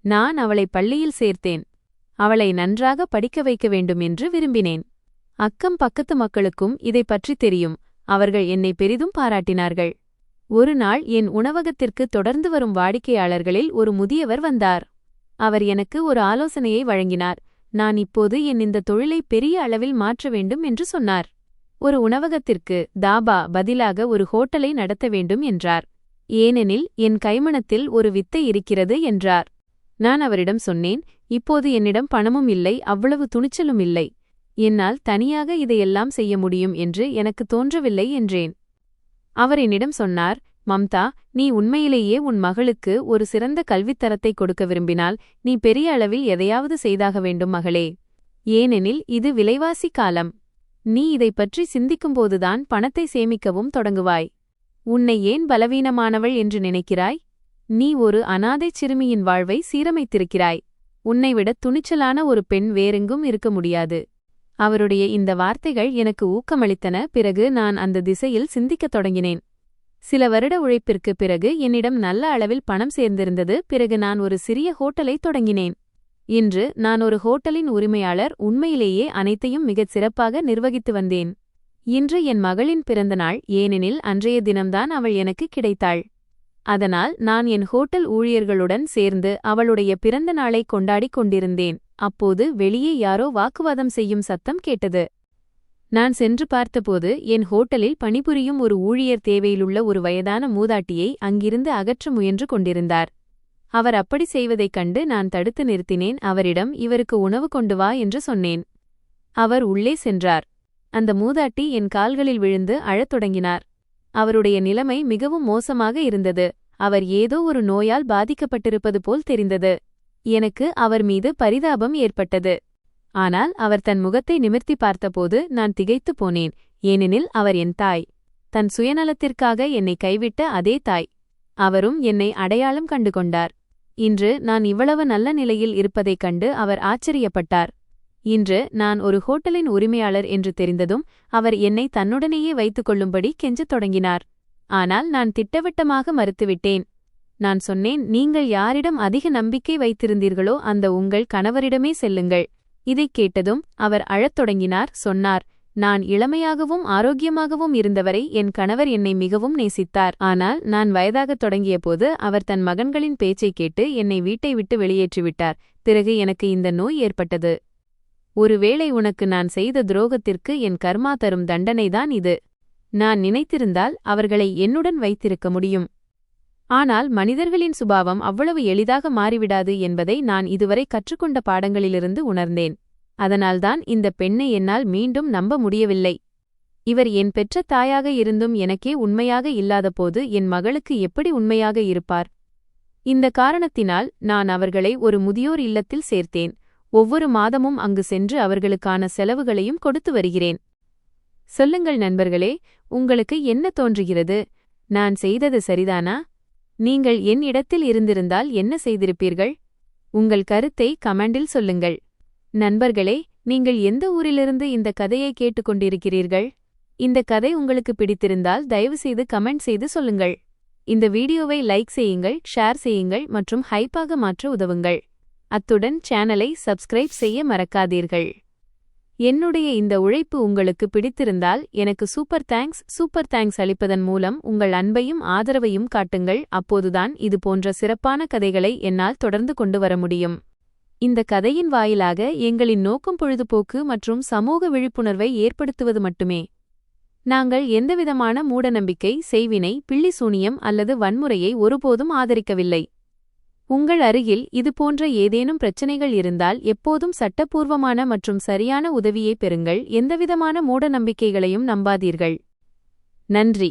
நான் அவளை பள்ளியில் சேர்த்தேன். அவளை நன்றாக படிக்க வைக்க வேண்டும் என்று விரும்பினேன். அக்கம் பக்கத்து மக்களுக்கும் இதைப் பற்றி தெரியும். அவர்கள் என்னை பெரிதும் பாராட்டினார்கள். ஒரு நாள் என் உணவகத்திற்கு தொடர்ந்து வரும் வாடிக்கையாளர்களில் ஒரு முதியவர் வந்தார். அவர் எனக்கு ஒரு ஆலோசனையை வழங்கினார். நான் இப்போது இந்த தொழிலை பெரிய அளவில் மாற்ற வேண்டும் என்று சொன்னார். ஒரு உணவகத்திற்கு தாபா பதிலாக ஒரு ஹோட்டலை நடத்த வேண்டும் என்றார். ஏனெனில் என் கைமணத்தில் ஒரு வித்தை இருக்கிறது என்றார். நான் அவரிடம் சொன்னேன், இப்போது என்னிடம் பணமும் இல்லை, அவ்வளவு துணிச்சலும் இல்லை. என்னால் தனியாக இதையெல்லாம் செய்ய முடியும் என்று எனக்கு தோன்றவில்லை என்றேன். அவர் என்னிடம் சொன்னார், மம்தா, நீ உண்மையிலேயே உன் மகளுக்கு ஒரு சிறந்த கல்வித்தரத்தை கொடுக்க விரும்பினால் நீ பெரிய அளவில் எதையாவது செய்தாக வேண்டும் மகளே. ஏனெனில் இது விலைவாசி காலம். நீ இதைப் பற்றி சிந்திக்கும்போதுதான் பணத்தை சேமிக்கவும் தொடங்குவாய். உன்னை ஏன் பலவீனமானவள் என்று நினைக்கிறாய்? நீ ஒரு அனாதைச் சிறுமியின் வாழ்வை சீரமைத்திருக்கிறாய். உன்னைவிட துணிச்சலான ஒரு பெண் வேறெங்கும் இருக்க முடியாது. அவருடைய இந்த வார்த்தைகள் எனக்கு ஊக்கமளித்தன. பிறகு நான் அந்த திசையில் சிந்திக்கத் தொடங்கினேன். சில வருட உழைப்பிற்கு பிறகு என்னிடம் நல்ல அளவில் பணம் சேர்ந்திருந்தது. பிறகு நான் ஒரு சிறிய ஹோட்டலை தொடங்கினேன். இன்று நான் ஒரு ஹோட்டலின் உரிமையாளர். உண்மையிலேயே அனைத்தையும் மிகச் சிறப்பாக நிர்வகித்து வந்தேன். இன்று என் மகளின் பிறந்த நாள். ஏனெனில் அன்றைய தினம்தான் அவள் எனக்கு கிடைத்தாள். அதனால் நான் என் ஹோட்டல் ஊழியர்களுடன் சேர்ந்து அவளுடைய பிறந்த நாளை கொண்டாடிக் கொண்டிருந்தேன். அப்போது வெளியே யாரோ வாக்குவாதம் செய்யும் சத்தம் கேட்டது. நான் சென்று பார்த்தபோது என் ஹோட்டலில் பணிபுரியும் ஒரு ஊழியர் தேவையிலுள்ள ஒரு வயதான மூதாட்டியை அங்கிருந்து அகற்ற முயன்று கொண்டிருந்தார். அவர் அப்படி செய்வதைக் கண்டு நான் தடுத்து நிறுத்தினேன். அவரிடம், இவருக்கு உணவு கொண்டு வா என்று சொன்னேன். அவர் உள்ளே சென்றார். அந்த மூதாட்டி என் கால்களில் விழுந்து அழத் தொடங்கினார். அவருடைய நிலைமை மிகவும் மோசமாக இருந்தது. அவர் ஏதோ ஒரு நோயால் பாதிக்கப்பட்டிருப்பது போல் தெரிந்தது. எனக்கு அவர் மீது பரிதாபம் ஏற்பட்டது. ஆனால் அவர் தன் முகத்தை நிமிர்த்தி பார்த்தபோது நான் திகைத்துப் போனேன். ஏனெனில் அவர் என் தாய். தன் சுயநலத்திற்காக என்னை கைவிட்ட அதே தாய். அவரும் என்னை அடையாளம் கண்டு கொண்டார். இன்று நான் இவ்வளவு நல்ல நிலையில் இருப்பதைக் கண்டு அவர் ஆச்சரியப்பட்டார். இன்று நான் ஒரு ஹோட்டலின் உரிமையாளர் என்று தெரிந்ததும் அவர் என்னை தன்னுடனேயே வைத்துக் கொள்ளும்படி கெஞ்சத் தொடங்கினார். ஆனால் நான் திட்டவட்டமாக மறுத்துவிட்டேன். நான் சொன்னேன், நீங்கள் யாரிடம் அதிக நம்பிக்கை வைத்திருந்தீர்களோ அந்த உங்கள் கணவரிடமே செல்லுங்கள். இதைக் கேட்டதும் அவர் அழத் தொடங்கினார். சொன்னார், நான் இளமையாகவும் ஆரோக்கியமாகவும் இருந்தவரை என் கணவர் என்னை மிகவும் நேசித்தார். ஆனால் நான் வயதாகத் தொடங்கியபோது அவர் தன் மகன்களின் பேச்சைக் கேட்டு என்னை வீட்டை விட்டு வெளியேற்றிவிட்டார். பிறகு எனக்கு இந்த நோய் ஏற்பட்டது. ஒருவேளை உனக்கு நான் செய்த துரோகத்திற்கு என் கர்மா தரும் தண்டனைதான் இது. நான் நினைத்திருந்தால் அவர்களை என்னுடன் வைத்திருக்க முடியும். ஆனால் மனிதர்களின் சுபாவம் அவ்வளவு எளிதாக மாறிவிடாது என்பதை நான் இதுவரை கற்றுக்கொண்ட பாடங்களிலிருந்து உணர்ந்தேன். அதனால்தான் இந்த பெண்ணை என்னால் மீண்டும் நம்ப முடியவில்லை. இவர் என் பெற்ற தாயாக இருந்தும் எனக்கே உண்மையாக இல்லாதபோது என் மகளுக்கு எப்படி உண்மையாக இருப்பார்? இந்த காரணத்தினால் நான் அவர்களை ஒரு முதியோர் இல்லத்தில் சேர்த்தேன். ஒவ்வொரு மாதமும் அங்கு சென்று அவர்களுக்கான செலவுகளையும் கொடுத்து வருகிறேன். சொல்லுங்கள் நண்பர்களே, உங்களுக்கு என்ன தோன்றுகிறது? நான் செய்தது சரிதானா? நீங்கள் என் இடத்தில் இருந்திருந்தால் என்ன செய்திருப்பீர்கள்? உங்கள் கருத்தை கமெண்டில் சொல்லுங்கள். நண்பர்களே, நீங்கள் எந்த ஊரிலிருந்து இந்த கதையை கேட்டுக்கொண்டிருக்கிறீர்கள்? இந்த கதை உங்களுக்கு பிடித்திருந்தால் தயவுசெய்து கமெண்ட் செய்து சொல்லுங்கள். இந்த வீடியோவை லைக் செய்யுங்கள், ஷேர் செய்யுங்கள் மற்றும் ஹைப்பாக மாற்ற உதவுங்கள். அத்துடன் சேனலை சப்ஸ்கிரைப் செய்ய மறக்காதீர்கள். என்னுடைய இந்த உழைப்பு உங்களுக்கு பிடித்திருந்தால் எனக்கு சூப்பர் தேங்க்ஸ் அளிப்பதன் மூலம் உங்கள் அன்பையும் ஆதரவையும் காட்டுங்கள். அப்போதுதான் இது போன்ற சிறப்பான கதைகளை என்னால் தொடர்ந்து கொண்டு வர முடியும். இந்த கதையின் வாயிலாக எங்களின் நோக்கம் பொழுதுபோக்கு மற்றும் சமூக விழிப்புணர்வை ஏற்படுத்துவது மட்டுமே. நாங்கள் எந்தவிதமான மூடநம்பிக்கை, செய்வினை, பில்லிசூனியம் அல்லது வன்முறையை ஒருபோதும் ஆதரிக்கவில்லை. உங்கள் அருகில் இதுபோன்ற ஏதேனும் பிரச்சனைகள் இருந்தால் எப்போதும் சட்டப்பூர்வமான மற்றும் சரியான உதவியை பெறுங்கள். எந்தவிதமான மூடநம்பிக்கைகளையும் நம்பாதீர்கள். நன்றி.